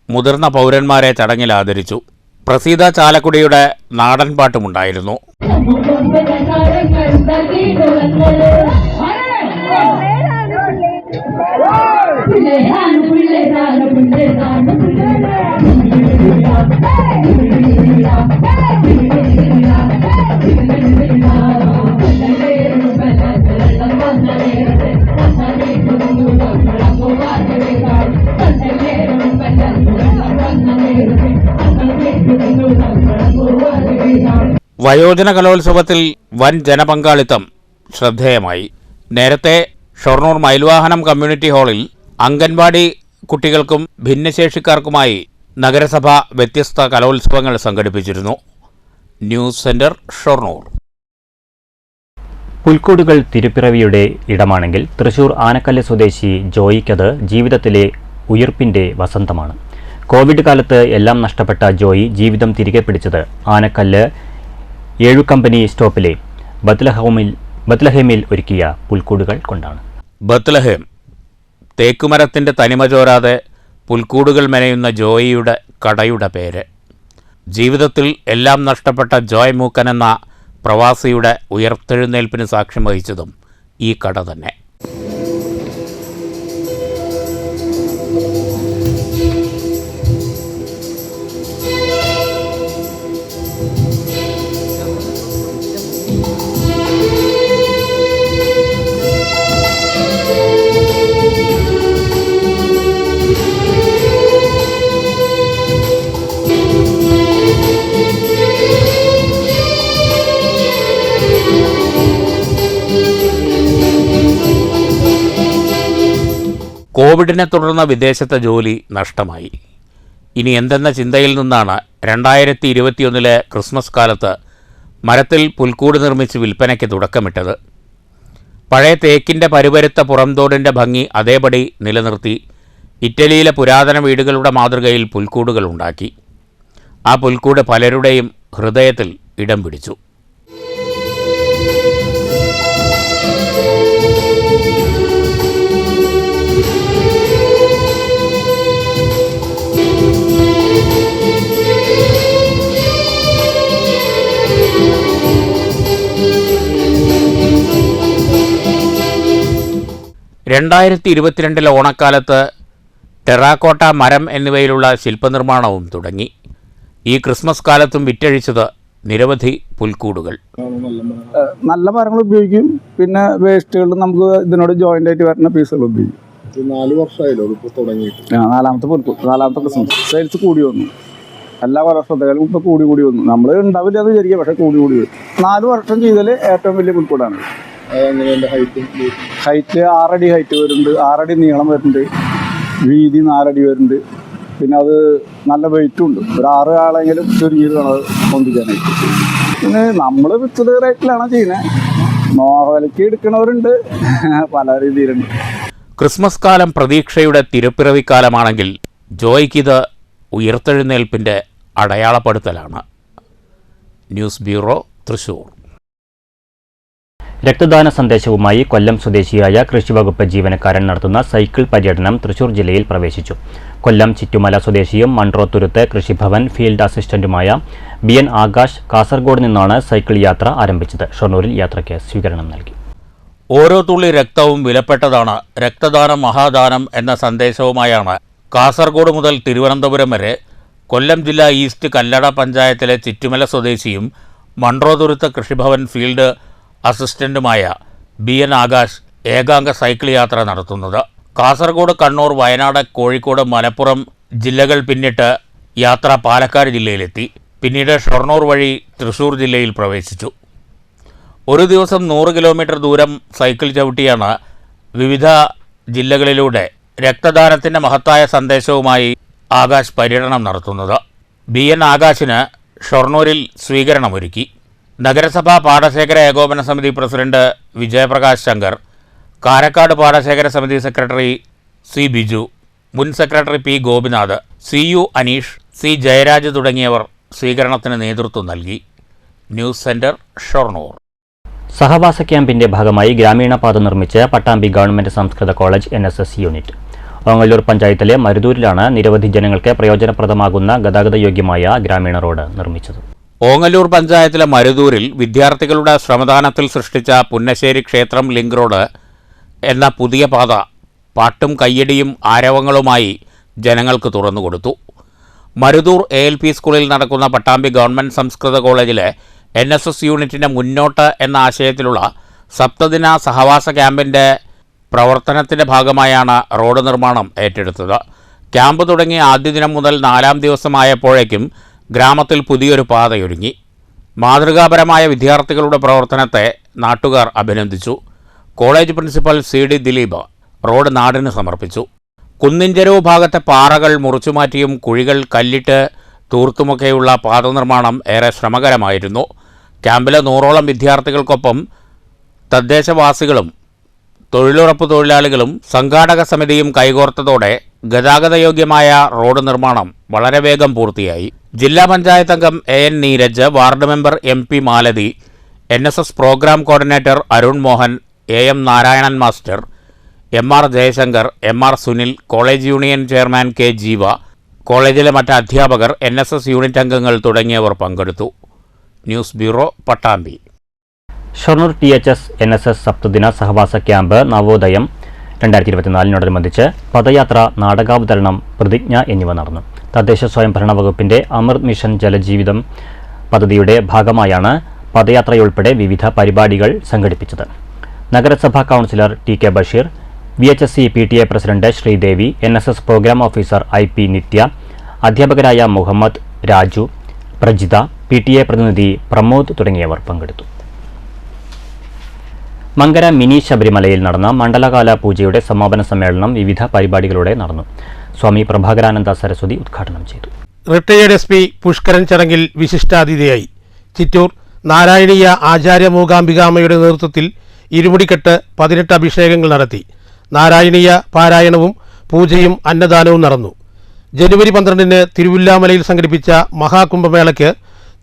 മുതിർന്ന പൗരന്മാരെ ചടങ്ങിൽ ആദരിച്ചു. പ്രസീത ചാലക്കുടിയുടെ നാടൻ പാട്ടുമുണ്ടായിരുന്നു. വയോജന കലോത്സവത്തിൽ വൻ ജനപങ്കാളിത്തം ശ്രദ്ധേയമായി. നേരത്തെ ഷൊർണൂർ മയിൽവാഹനം കമ്മ്യൂണിറ്റി ഹാളിൽ അംഗൻവാടി കുട്ടികൾക്കും ഭിന്നശേഷിക്കാർക്കുമായി നഗരസഭ വ്യത്യസ്ത കലോത്സവങ്ങൾ സംഘടിപ്പിച്ചിരുന്നു. News centre, Shoranur. പുൽക്കൂടുകൾ തിരുപ്പിറവിയുടെ ഇടമാണെങ്കിൽ തൃശൂർ ആനക്കല്ല് സ്വദേശി ജോയിക്കത് ജീവിതത്തിലെ ഉയിർപ്പിന്റെ വസന്തമാണ്. കോവിഡ് കാലത്ത് എല്ലാം നഷ്ടപ്പെട്ട ജോയി ജീവിതം തിരികെ പിടിച്ചത് ആനക്കല്ല് 7 കമ്പനി സ്റ്റോപ്പിലെ ബത്ലഹേമിൽ ഒരുക്കിയ പുൽക്കൂടുകൾ കൊണ്ടാണ്. ബത്ലഹേം തേക്കുമരത്തിൻ്റെ തനിമ ചോരാതെ പുൽക്കൂടുകൾ മെനയുന്ന ജോയിയുടെ കടയുടെ പേര്. ജീവിതത്തിൽ എല്ലാം നഷ്ടപ്പെട്ട ജോയ് മൂക്കൻ എന്ന പ്രവാസിയുടെ ഉയർത്തെഴുന്നേൽപ്പിന് സാക്ഷ്യം വഹിച്ചതും ഈ കട തന്നെ. കോവിഡിനെ തുടർന്ന് വിദേശത്തെ ജോലി നഷ്ടമായി. ഇനി എന്തെന്ന ചിന്തയിൽ നിന്നാണ് 2021 ക്രിസ്മസ് കാലത്ത് മരത്തിൽ പുൽക്കൂട് നിർമ്മിച്ച് വിൽപ്പനയ്ക്ക് തുടക്കമിട്ടത്. പഴയ തേക്കിൻ്റെ പരുപരുത്ത പുറംതോടിൻ്റെ ഭംഗി അതേപടി നിലനിർത്തി ഇറ്റലിയിലെ പുരാതന വീടുകളുടെ മാതൃകയിൽ പുൽക്കൂടുകൾ ഉണ്ടാക്കി. ആ പുൽക്കൂട് പലരുടെയും ഹൃദയത്തിൽ ഇടം പിടിച്ചു. ിലെ ഓണക്കാലത്ത് ടെറാക്കോട്ട, മരം എന്നിവയിലുള്ള ശില്പനിർമ്മാണവും തുടങ്ങി. ഈ ക്രിസ്മസ് കാലത്തും വിറ്റഴിച്ചത് നിരവധി പുൽക്കൂടുകൾ. നല്ല മരങ്ങൾ ഉപയോഗിക്കും. പിന്നെ വേസ്റ്റുകൾ നമുക്ക് ഇതിനോട് ജോയിൻ്റ് ആയിട്ട് വരുന്ന പീസുകൾ ഉപയോഗിക്കും. 4 വർഷമായല്ലോ ഇപ്പോൾ തുടങ്ങിയിട്ട്. നാലാമത്തെ ക്രിസ്മസ് സെയിൽസ് കൂടി വന്നു. എല്ലാ വർഷത്തേക്കാളും ഇപ്പോൾ കൂടി വന്നു. നമ്മൾ ഉണ്ടാവില്ല എന്ന് വിചാരിക്കുക, പക്ഷേ കൂടി വരും. 4 വർഷം ചെയ്തതിൽ ഏറ്റവും വലിയ പുൽക്കൂടാണ്. ഹൈറ്റ് 6 അടി ഹൈറ്റ് വരുന്നുണ്ട്, 6 അടി നീളം വരുന്നുണ്ട്, വീതി 4 അടി വരുന്നുണ്ട്. പിന്നെ അത് നല്ല വെയിറ്റും ഉണ്ട്. ഒരു 6 ആളെങ്കിലും ചുരുങ്ങിയത് വേണം അത് പൊന്തിക്കാനായിട്ട്. പിന്നെ നമ്മൾ ഫിക്സഡ് റേറ്റിലാണ് ചെയ്യുന്നത്. നോവലിക്ക് എടുക്കണവരുണ്ട്, പല രീതിയിലുണ്ട്. ക്രിസ്മസ് കാലം പ്രതീക്ഷയുടെ തിരുപ്പിറവിക്കാലമാണെങ്കിൽ ജോയ്ക്കിത് ഉയർത്തെഴുന്നേൽപ്പിൻ്റെ അടയാളപ്പെടുത്തലാണ്. News bureau, Thrissur. രക്തദാന സന്ദേശവുമായി കൊല്ലം സ്വദേശിയായ കൃഷിവകുപ്പ് ജീവനക്കാരൻ നടത്തുന്ന സൈക്കിൾ പര്യടനം തൃശൂർ ജില്ലയിൽ പ്രവേശിച്ചു. കൊല്ലം ചിറ്റുമല സ്വദേശിയും മൺട്രോത്തുരുത്ത് കൃഷിഭവൻ ഫീൽഡ് അസിസ്റ്റന്റുമായ BN ആകാശ് കാസർഗോഡ് നിന്നാണ് സൈക്കിൾ യാത്ര ആരംഭിച്ചത്. ഷൊർണൂരിൽ യാത്രയ്ക്ക് സ്വീകരണം നൽകി. ഓരോ തുള്ളി രക്തവും വിലപ്പെട്ടതാണ്. രക്തദാനം മഹാദാനം എന്ന സന്ദേശവുമായാണ് കാസർഗോഡ് മുതൽ തിരുവനന്തപുരം വരെ കൊല്ലം ജില്ലാ ഈസ്റ്റ് കല്ലട പഞ്ചായത്തിലെ ചിറ്റുമല സ്വദേശിയും മൺട്രോതുരുത്ത് കൃഷിഭവൻ ഫീൽഡ് അസിസ്റ്റന്റുമായ BN ആകാശ് ഏകാംഗ സൈക്കിൾ യാത്ര നടത്തുന്നത്. കാസർഗോഡ്, കണ്ണൂർ, വയനാട്, കോഴിക്കോട്, മലപ്പുറം ജില്ലകൾ പിന്നിട്ട് യാത്ര പാലക്കാട് ജില്ലയിലെത്തി. പിന്നീട് ഷൊർണൂർ വഴി തൃശൂർ ജില്ലയിൽ പ്രവേശിച്ചു. ഒരു ദിവസം 100 കിലോമീറ്റർ ദൂരം സൈക്കിൾ ചവിട്ടിയാണ് വിവിധ ജില്ലകളിലൂടെ രക്തദാനത്തിൻ്റെ മഹത്തായ സന്ദേശവുമായി ആകാശ് പര്യടനം നടത്തുന്നത്. BN ആകാശിന് ഷൊർണൂരിൽ സ്വീകരണമൊരുക്കി. നഗരസഭാ പാടശേഖര ഏകോപന സമിതി പ്രസിഡന്റ് വിജയപ്രകാശ് ശങ്കർ, കാരക്കാട് പാടശേഖര സമിതി സെക്രട്ടറി C ബിജു, മുൻ secretary P Gopinath, CU Aneesh, C Jayaraj തുടങ്ങിയവർ സ്വീകരണത്തിന് നേതൃത്വം നൽകി. News centre, Shoranur. സഹവാസ ക്യാമ്പിന്റെ ഭാഗമായി ഗ്രാമീണ പാത നിർമ്മിച്ച് പട്ടാമ്പി ഗവൺമെന്റ് സംസ്കൃത കോളേജ് NSS യൂണിറ്റ്. ഓങ്ങല്ലൂർ പഞ്ചായത്തിലെ മരുതൂരിലാണ് നിരവധി ജനങ്ങൾക്ക് പ്രയോജനപ്രദമാകുന്ന ഗതാഗതയോഗ്യമായ ഗ്രാമീണ റോഡ് നിർമ്മിച്ചത്. ഓങ്ങല്ലൂർ പഞ്ചായത്തിലെ മരുതൂരിൽ വിദ്യാർത്ഥികളുടെ ശ്രമദാനത്തിൽ സൃഷ്ടിച്ച പുന്നശ്ശേരി ക്ഷേത്രം ലിങ്ക് റോഡ് എന്ന പുതിയ പാത പാട്ടും കയ്യടിയും ആരവങ്ങളുമായി ജനങ്ങൾക്ക് തുറന്നുകൊടുത്തു. മരുതൂർ ALP സ്കൂളിൽ നടക്കുന്ന പട്ടാമ്പി ഗവൺമെൻറ് സംസ്കൃത കോളേജിലെ NSS യൂണിറ്റിൻ്റെ മുന്നോട്ട് എന്ന ആശയത്തിലുള്ള സപ്തദിന സഹവാസ ക്യാമ്പിൻ്റെ പ്രവർത്തനത്തിൻ്റെ ഭാഗമായാണ് റോഡ് നിർമ്മാണം ഏറ്റെടുത്തത്. ക്യാമ്പ് തുടങ്ങിയ ആദ്യ ദിനം മുതൽ 4-ാം ദിവസമായപ്പോഴേക്കും ഗ്രാമത്തിൽ പുതിയൊരു പാതയൊരുങ്ങി. മാതൃകാപരമായ വിദ്യാർത്ഥികളുടെ പ്രവർത്തനത്തെ നാട്ടുകാർ അഭിനന്ദിച്ചു. College principal CD Dileep road നാടിന് സമർപ്പിച്ചു. കുന്നിൻചെരുവ് ഭാഗത്തെ പാറകൾ മുറിച്ചുമാറ്റിയും കുഴികൾ കല്ലിട്ട് തൂർത്തുമൊക്കെയുള്ള പാത നിർമ്മാണം ഏറെ ശ്രമകരമായിരുന്നു. ക്യാമ്പിലെ 100ഓളം വിദ്യാർത്ഥികൾക്കൊപ്പം തദ്ദേശവാസികളും തൊഴിലുറപ്പ് തൊഴിലാളികളും സംഘാടക സമിതിയും കൈകോർത്തതോടെ ഗതാഗതയോഗ്യമായ റോഡ് നിർമ്മാണം വളരെ വേഗം പൂർത്തിയായി. ജില്ലാ പഞ്ചായത്ത് അംഗം AN Neeraj, ward member MP Malathi, NSS programme coordinator Arun Mohan, AM Narayanan master, MR Jayashankar, MR Sunil, college union chairman K Jeeva, കോളേജിലെ മറ്റ് അധ്യാപകർ, NSS യൂണിറ്റ് അംഗങ്ങൾ തുടങ്ങിയവർ പങ്കെടുത്തു. News bureau, Pattambi. Shoranur THS NSS സപ്തദിന സഹവാസ ക്യാമ്പ് നവോദയം 2024 പദയാത്ര, നാടകാവതരണം, പ്രതിജ്ഞ എന്നിവ നടന്നു. തദ്ദേശ സ്വയംഭരണ വകുപ്പിന്റെ അമൃത് മിഷൻ ജലജീവിതം പദ്ധതിയുടെ ഭാഗമായാണ് പദയാത്രയുൾപ്പെടെ വിവിധ പരിപാടികൾ സംഘടിപ്പിച്ചത്. നഗരസഭാ councillor TK Basheer, VHSC PTA president Sreedevi, NSS programme officer IP Nithya, അധ്യാപകരായ മുഹമ്മദ്, രാജു, പ്രജിത, PTA പ്രതിനിധി പ്രമോദ് തുടങ്ങിയവർ പങ്കെടുത്തു. മങ്കര മിനി ശബരിമലയിൽ നടന്ന മണ്ഡലകാല പൂജയുടെ സമാപന സമ്മേളനം വിവിധ പരിപാടികളോടെ നടന്നു. സ്വാമി പ്രഭാകരാനന്ദ സരസ്വതി ഉദ്ഘാടനം ചെയ്തു. റിട്ടയേർഡ് SP പുഷ്കരൻ ചടങ്ങിൽ വിശിഷ്ടാതിഥിയായി. ചിറ്റൂർ നാരായണീയ ആചാര്യ മൂകാംബികാമ്മയുടെ നേതൃത്വത്തിൽ ഇരുമുടിക്കെട്ട് 18 അഭിഷേകങ്ങൾ നടത്തി. നാരായണീയ പാരായണവും പൂജയും അന്നദാനവും നടന്നു. ജനുവരി 12 തിരുവില്ലാമലയിൽ സംഘടിപ്പിച്ച മഹാകുംഭമേളയ്ക്ക്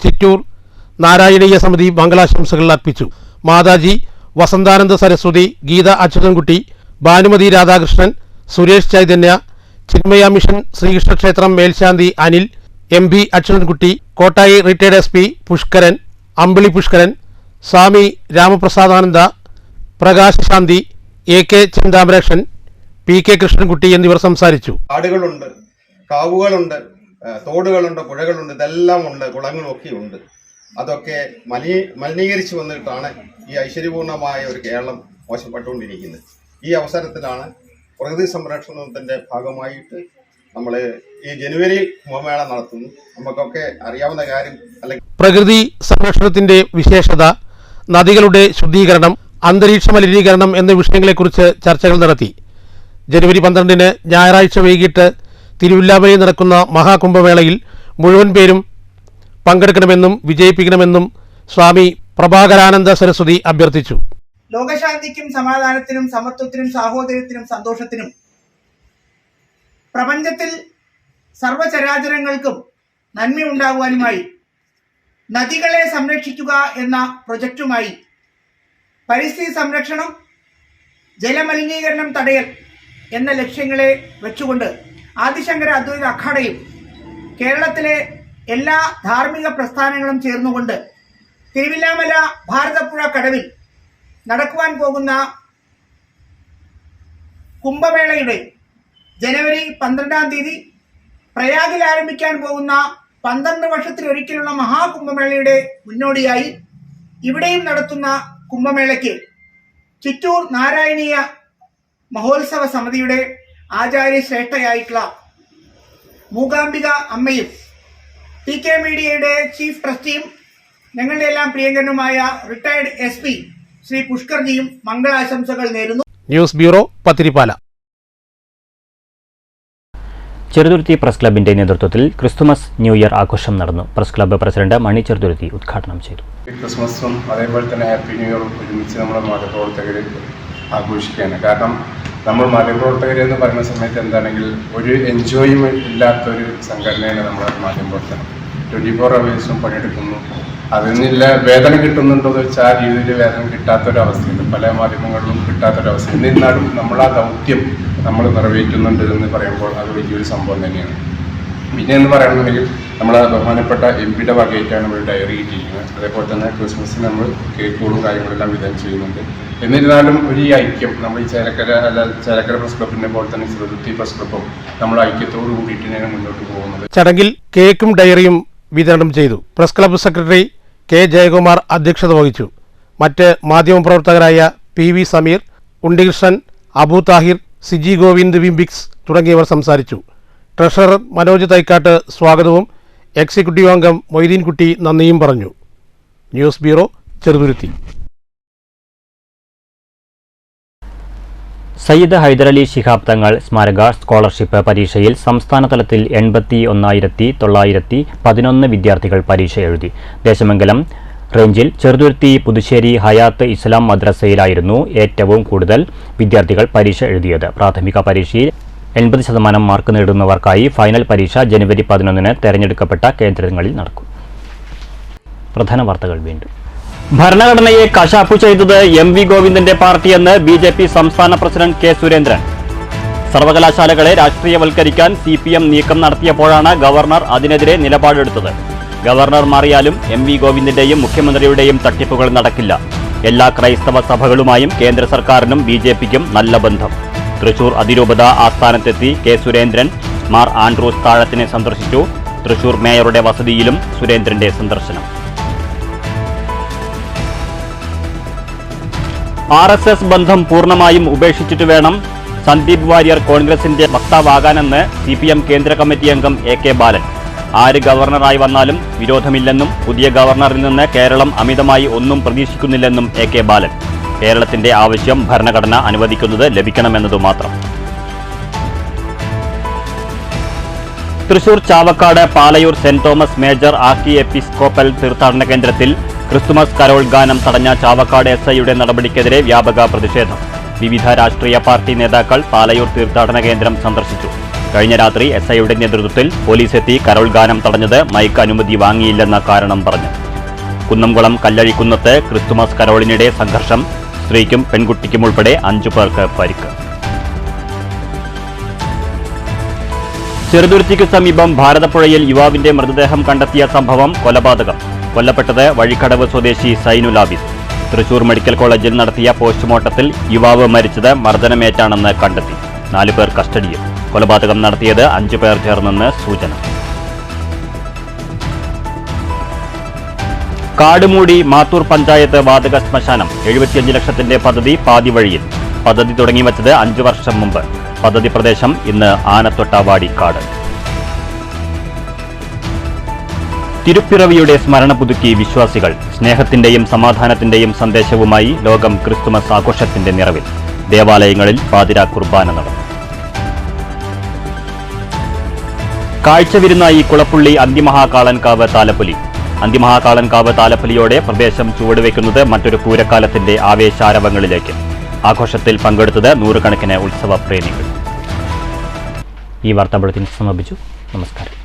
ചിറ്റൂർ നാരായണീയ സമിതി മംഗളാശംസകൾ അർപ്പിച്ചു. മാതാജി വസന്താനന്ദ സരസ്വതി, ഗീത അച്യുതൻകുട്ടി, ഭാനുമതി രാധാകൃഷ്ണൻ, സുരേഷ് ചൈതന്യ, ചിന്മയ മിഷൻ ശ്രീകൃഷ്ണക്ഷേത്രം മേൽശാന്തി Anil, MB Achuthankutty, Kottayi retired SP Pushkaran, Ambili Pushkaran, Swami Ramaprasadananda, Prakash Shanthi, AK Chinthamarakshan, PK Krishnankutty എന്നിവർ സംസാരിച്ചു. കാടുകളുണ്ട്, കാവുകളുണ്ട്, തോടുകളുണ്ട്, പുഴകളുണ്ട്, ഇതെല്ലാം ഉണ്ട്, കുളങ്ങളൊക്കെ ഉണ്ട്. അതൊക്കെ മലിനീകരിച്ചു വന്നിട്ടാണ് ഈ ഐശ്വര്യപൂർണമായ ഒരു കേരളം മോശപ്പെട്ടുകൊണ്ടിരിക്കുന്നത്. ഈ അവസരത്തിലാണ് പ്രകൃതി സംരക്ഷണത്തിൻ്റെ ഭാഗമായിട്ട് നമ്മൾ ഈ ജനുവരി കുംഭമേള നടത്തുന്നു. നമുക്കൊക്കെ അറിയാവുന്ന കാര്യം അല്ലെങ്കിൽ പ്രകൃതി സംരക്ഷണത്തിന്റെ വിശേഷത, നദികളുടെ ശുദ്ധീകരണം, അന്തരീക്ഷ മലിനീകരണം എന്ന വിഷയങ്ങളെക്കുറിച്ച് ചർച്ചകൾ നടത്തി. ജനുവരി 12 ഞായറാഴ്ച വൈകിട്ട് തിരുവില്ലാമലയിൽ നടക്കുന്ന മഹാകുംഭമേളയിൽ മുഴുവൻ പേരും പങ്കെടുക്കണമെന്നും വിജയിപ്പിക്കണമെന്നും സ്വാമി പ്രഭാകരാനന്ദ സരസ്വതി അഭ്യർത്ഥിച്ചു. ലോകശാന്തിക്കും സമാധാനത്തിനും സമത്വത്തിനും സാഹോദര്യത്തിനും സന്തോഷത്തിനും പ്രപഞ്ചത്തിൽ സർവചരാചരങ്ങൾക്കും നന്മയുണ്ടാകുവാനുമായി നദികളെ സംരക്ഷിക്കുക എന്ന പ്രൊജക്റ്റുമായി പരിസ്ഥിതി സംരക്ഷണം, ജലമലിനീകരണം തടയൽ എന്ന ലക്ഷ്യങ്ങളെ വെച്ചുകൊണ്ട് ആദിശങ്കര അദ്വൈത അഖാഡയും കേരളത്തിലെ എല്ലാ ധാർമ്മിക പ്രസ്ഥാനങ്ങളും ചേർന്നുകൊണ്ട് തിരുവില്ലാമല ഭാരതപ്പുഴ കടവിൽ നടക്കുവാൻ പോകുന്ന കുംഭമേളയുടെ ജനുവരി 12-ാം തീയതി പ്രയാഗിൽ ആരംഭിക്കാൻ പോകുന്ന 12 വർഷത്തിലൊരിക്കലുള്ള മഹാകുംഭമേളയുടെ മുന്നോടിയായി ഇവിടെയും നടത്തുന്ന കുംഭമേളയ്ക്ക് ചിറ്റൂർ നാരായണീയ മഹോത്സവ സമിതിയുടെ ആചാര്യശ്രേഷ്ഠയായിട്ടുള്ള മൂകാംബിക അമ്മയും TK മീഡിയയുടെ ചീഫ് ട്രസ്റ്റിയും ഞങ്ങളുടെ എല്ലാം പ്രിയങ്കരനുമായ റിട്ടയർഡ് SP ശ്രീ പുഷ്കർജിയും മംഗളാശംസകൾ നേരുന്നു. News bureau, Pathirippala. Cheruthuruthy press ക്ലബിന്റെ നേതൃത്വത്തിൽ ക്രിസ്തുമസ് ന്യൂ ഇയർ ആഘോഷം നടന്നു. Press club president Mani Cheruthuruthy ഉദ്ഘാടനം ചെയ്തു. ക്രിസ്മസും അതേപോലെ തന്നെ ഹാപ്പി ന്യൂ ഇയറും ഒരുമിച്ച് നമ്മൾ മാധ്യമപ്രവർത്തകർ ആഘോഷിക്കുകയാണ്. കാരണം നമ്മൾ മാധ്യമപ്രവർത്തകരെന്ന് പറയുന്ന സമയത്ത് എന്താണെങ്കിൽ ഒരു എൻജോയ്മെന്റ് ഇല്ലാത്തൊരു സംഘടനയാണ് നമ്മുടെ മാധ്യമപ്രവർത്തനം. 24 hours പണിയെടുക്കുന്നു. അതിൽ നിന്നില്ല വേതന കിട്ടുന്നുണ്ടോ എന്ന് വെച്ചാൽ ആ രീതിയിൽ വേതനം കിട്ടാത്തൊരവസ്ഥയുണ്ട്. പല മാധ്യമങ്ങളിലും കിട്ടാത്തൊരവസ്ഥ. എന്നിരുന്നാലും നമ്മൾ ആ ദൗത്യം നമ്മൾ നിറവേറ്റുന്നുണ്ട് എന്ന് പറയുമ്പോൾ അത് വലിയൊരു സംഭവം തന്നെയാണ്. പിന്നെ എന്ന് പറയുകയാണെന്നുണ്ടെങ്കിൽ നമ്മളെ ബഹുമാനപ്പെട്ട MP വകയായിട്ടാണ് നമ്മൾ ഡയറി ചെയ്യുന്നത്. അതേപോലെ തന്നെ ക്രിസ്മസിന് നമ്മൾ കേക്കുകളും കാര്യങ്ങളെല്ലാം വിതരണം ചെയ്യുന്നുണ്ട്. എന്നിരുന്നാലും ഒരു ഈ ഐക്യം നമ്മൾ ഈ ചേലക്കര പ്രസ് ക്ലബിനെ പോലെ തന്നെ ചെറുതുരുത്തി പ്രസ് ക്ലബും നമ്മൾ ഐക്യത്തോട് കൂടിയിട്ടാണ് മുന്നോട്ട് പോകുന്നത്. ചടങ്ങിൽ കേക്കും ഡയറിയും വിതരണം ചെയ്തു. Press club secretary K Jayakumar അധ്യക്ഷത വഹിച്ചു. മറ്റ് മാധ്യമപ്രവർത്തകരായ PV സമീർ, ഉണ്ണികൃഷ്ണൻ, അബു താഹിർ, സിജി ഗോവിന്ദ് വിംബിക്സ് തുടങ്ങിയവർ സംസാരിച്ചു. ട്രഷറർ മനോജ് തൈക്കാട്ട് സ്വാഗതവും എക്സിക്യൂട്ടീവ് അംഗം മൊയ്തീൻകുട്ടി നന്ദിയും പറഞ്ഞു. News bureau, Cheruthuruthy. സയ്യിദ് ഹൈദരലി ശിഹാബ് തങ്ങൾ സ്മാരക സ്കോളർഷിപ്പ് പരീക്ഷയിൽ സംസ്ഥാന തലത്തിൽ 81,911 വിദ്യാർത്ഥികൾ പരീക്ഷ എഴുതി. ദേശമംഗലം റേഞ്ചിൽ ചെറുതുരുത്തി പുതുശ്ശേരി ഹയാത്ത് ഇസ്ലാം മദ്രസയിലായിരുന്നു ഏറ്റവും കൂടുതൽ വിദ്യാർത്ഥികൾ പരീക്ഷ എഴുതിയത്. പ്രാഥമിക പരീക്ഷയിൽ 80% മാർക്ക് നേടുന്നവർക്കായി ഫൈനൽ പരീക്ഷ ജനുവരി 11 തെരഞ്ഞെടുക്കപ്പെട്ട കേന്ദ്രങ്ങളിൽ നടക്കും. പ്രധാന വാർത്തകൾ വീണ്ടും. ഭരണഘടനയെ കശാപ്പു ചെയ്തത് MV ഗോവിന്ദന്റെ പാർട്ടിയെന്ന് BJP സംസ്ഥാന പ്രസിഡന്റ് K സുരേന്ദ്രൻ. സർവകലാശാലകളെ രാഷ്ട്രീയവൽക്കരിക്കാൻ CPM നീക്കം നടത്തിയപ്പോഴാണ് ഗവർണർ അതിനെതിരെ നിലപാടെടുത്തത്. ഗവർണർ മാറിയാലും MV ഗോവിന്ദന്റെയും മുഖ്യമന്ത്രിയുടെയും തട്ടിപ്പുകൾ നടക്കില്ല. എല്ലാ ക്രൈസ്തവ സഭകളുമായും കേന്ദ്ര സർക്കാരിനും BJPക്കും നല്ല ബന്ധം. തൃശൂർ അതിരൂപത ആസ്ഥാനത്തെത്തി K സുരേന്ദ്രൻ മാർ ആൻഡ്രൂസ് താഴത്തിനെ സന്ദർശിച്ചു. തൃശൂർ മേയറുടെ വസതിയിലും സുരേന്ദ്രന്റെ സന്ദർശനം. RSS ബന്ധം പൂർണ്ണമായും ഉപേക്ഷിച്ചിട്ട് വേണം സന്ദീപ് വാര്യർ കോൺഗ്രസിന്റെ വക്താവാകാനെന്ന് CPM കേന്ദ്ര കമ്മിറ്റി അംഗം AK ബാലൻ. ആര് ഗവർണറായി വന്നാലും വിരോധമില്ലെന്നും പുതിയ ഗവർണറിൽ നിന്ന് കേരളം അമിതമായി ഒന്നും പ്രതീക്ഷിക്കുന്നില്ലെന്നും AK ബാലൻ. കേരളത്തിന്റെ ആവശ്യം ഭരണഘടന അനുവദിക്കുന്നത് ലഭിക്കണമെന്നതു മാത്രം. തൃശൂർ ചാവക്കാട് പാലയൂർ സെന്റ് തോമസ് മേജർ ആർക്കി എപ്പിസ്കോപ്പൽ തീർത്ഥാടന കേന്ദ്രത്തിൽ ക്രിസ്തുമസ് കരോൾ ഗാനം തടഞ്ഞ ചാവക്കാട് SIയുടെ നടപടിക്കെതിരെ വ്യാപക പ്രതിഷേധം. വിവിധ രാഷ്ട്രീയ പാർട്ടി നേതാക്കൾ പാലയൂർ തീർത്ഥാടന കേന്ദ്രം സന്ദർശിച്ചു. കഴിഞ്ഞ രാത്രി SIയുടെ നേതൃത്വത്തിൽ പോലീസ് എത്തി കരോൾ ഗാനം തടഞ്ഞത് മൈക്ക് അനുമതി വാങ്ങിയില്ലെന്ന കാരണം പറഞ്ഞു. കുന്നംകുളം കല്ലഴിക്കുന്നത്ത് ക്രിസ്തുമസ് കരോളിനിടെ സംഘർഷം. സ്ത്രീക്കും പെൺകുട്ടിക്കും ഉൾപ്പെടെ 5 പേർക്ക് പരിക്ക്. ചെറുതുരുത്തിക്ക് സമീപം ഭാരതപ്പുഴയിൽ യുവാവിന്റെ മൃതദേഹം കണ്ടെത്തിയ സംഭവം കൊലപാതകം. കൊല്ലപ്പെട്ടത് വഴിക്കടവ് സ്വദേശി സൈനുൽ ആബിദ്. തൃശൂർ മെഡിക്കൽ കോളേജിൽ നടത്തിയ പോസ്റ്റ്മോർട്ടത്തിൽ യുവാവ് മരിച്ചത് മർദ്ദനമേറ്റാണെന്ന് കണ്ടെത്തി. 4 പേർ കസ്റ്റഡിയിൽ. കൊലപാതകം നടത്തിയത് 5 പേർ ചേർന്നെന്ന് സൂചന. കാടുമൂടി മാത്തൂർ പഞ്ചായത്ത് വാതക ശ്മശാനം. 75 ലക്ഷത്തിന്റെ പദ്ധതി പാതി വഴിയിൽ. പദ്ധതി തുടങ്ങിവച്ചത് 5 വർഷം മുമ്പ്. പദ്ധതി പ്രദേശം ഇന്ന് ആനത്തൊട്ടാവാടി കാട്. തിരുപ്പിറവിയുടെ സ്മരണ പുതുക്കി വിശ്വാസികൾ. സ്നേഹത്തിന്റെയും സമാധാനത്തിന്റെയും സന്ദേശവുമായി ലോകം ക്രിസ്തുമസ് ആഘോഷത്തിന്റെ നിറവിൽ. ദേവാലയങ്ങളിൽ പാതിരാ കുർബാന നടന്നു. കാഴ്ചവിരുന്നായി കുളപ്പുള്ളി അന്തിമഹാകാളൻകാവ് താലപ്പൊലി. അന്തിമഹാകാളൻകാവ് താലപ്പൊലിയോടെ പ്രദേശം ചുവടുവെക്കുന്നത് മറ്റൊരു പൂരക്കാലത്തിന്റെ ആവേശാരവങ്ങളിലേക്ക്. ആഘോഷത്തിൽ പങ്കെടുത്തത് നൂറുകണക്കിന് ഉത്സവ പ്രേമികൾ. ഈ വാർത്താ ബുള്ളറ്റിൻ സമാപിച്ചു. നമസ്കാരം.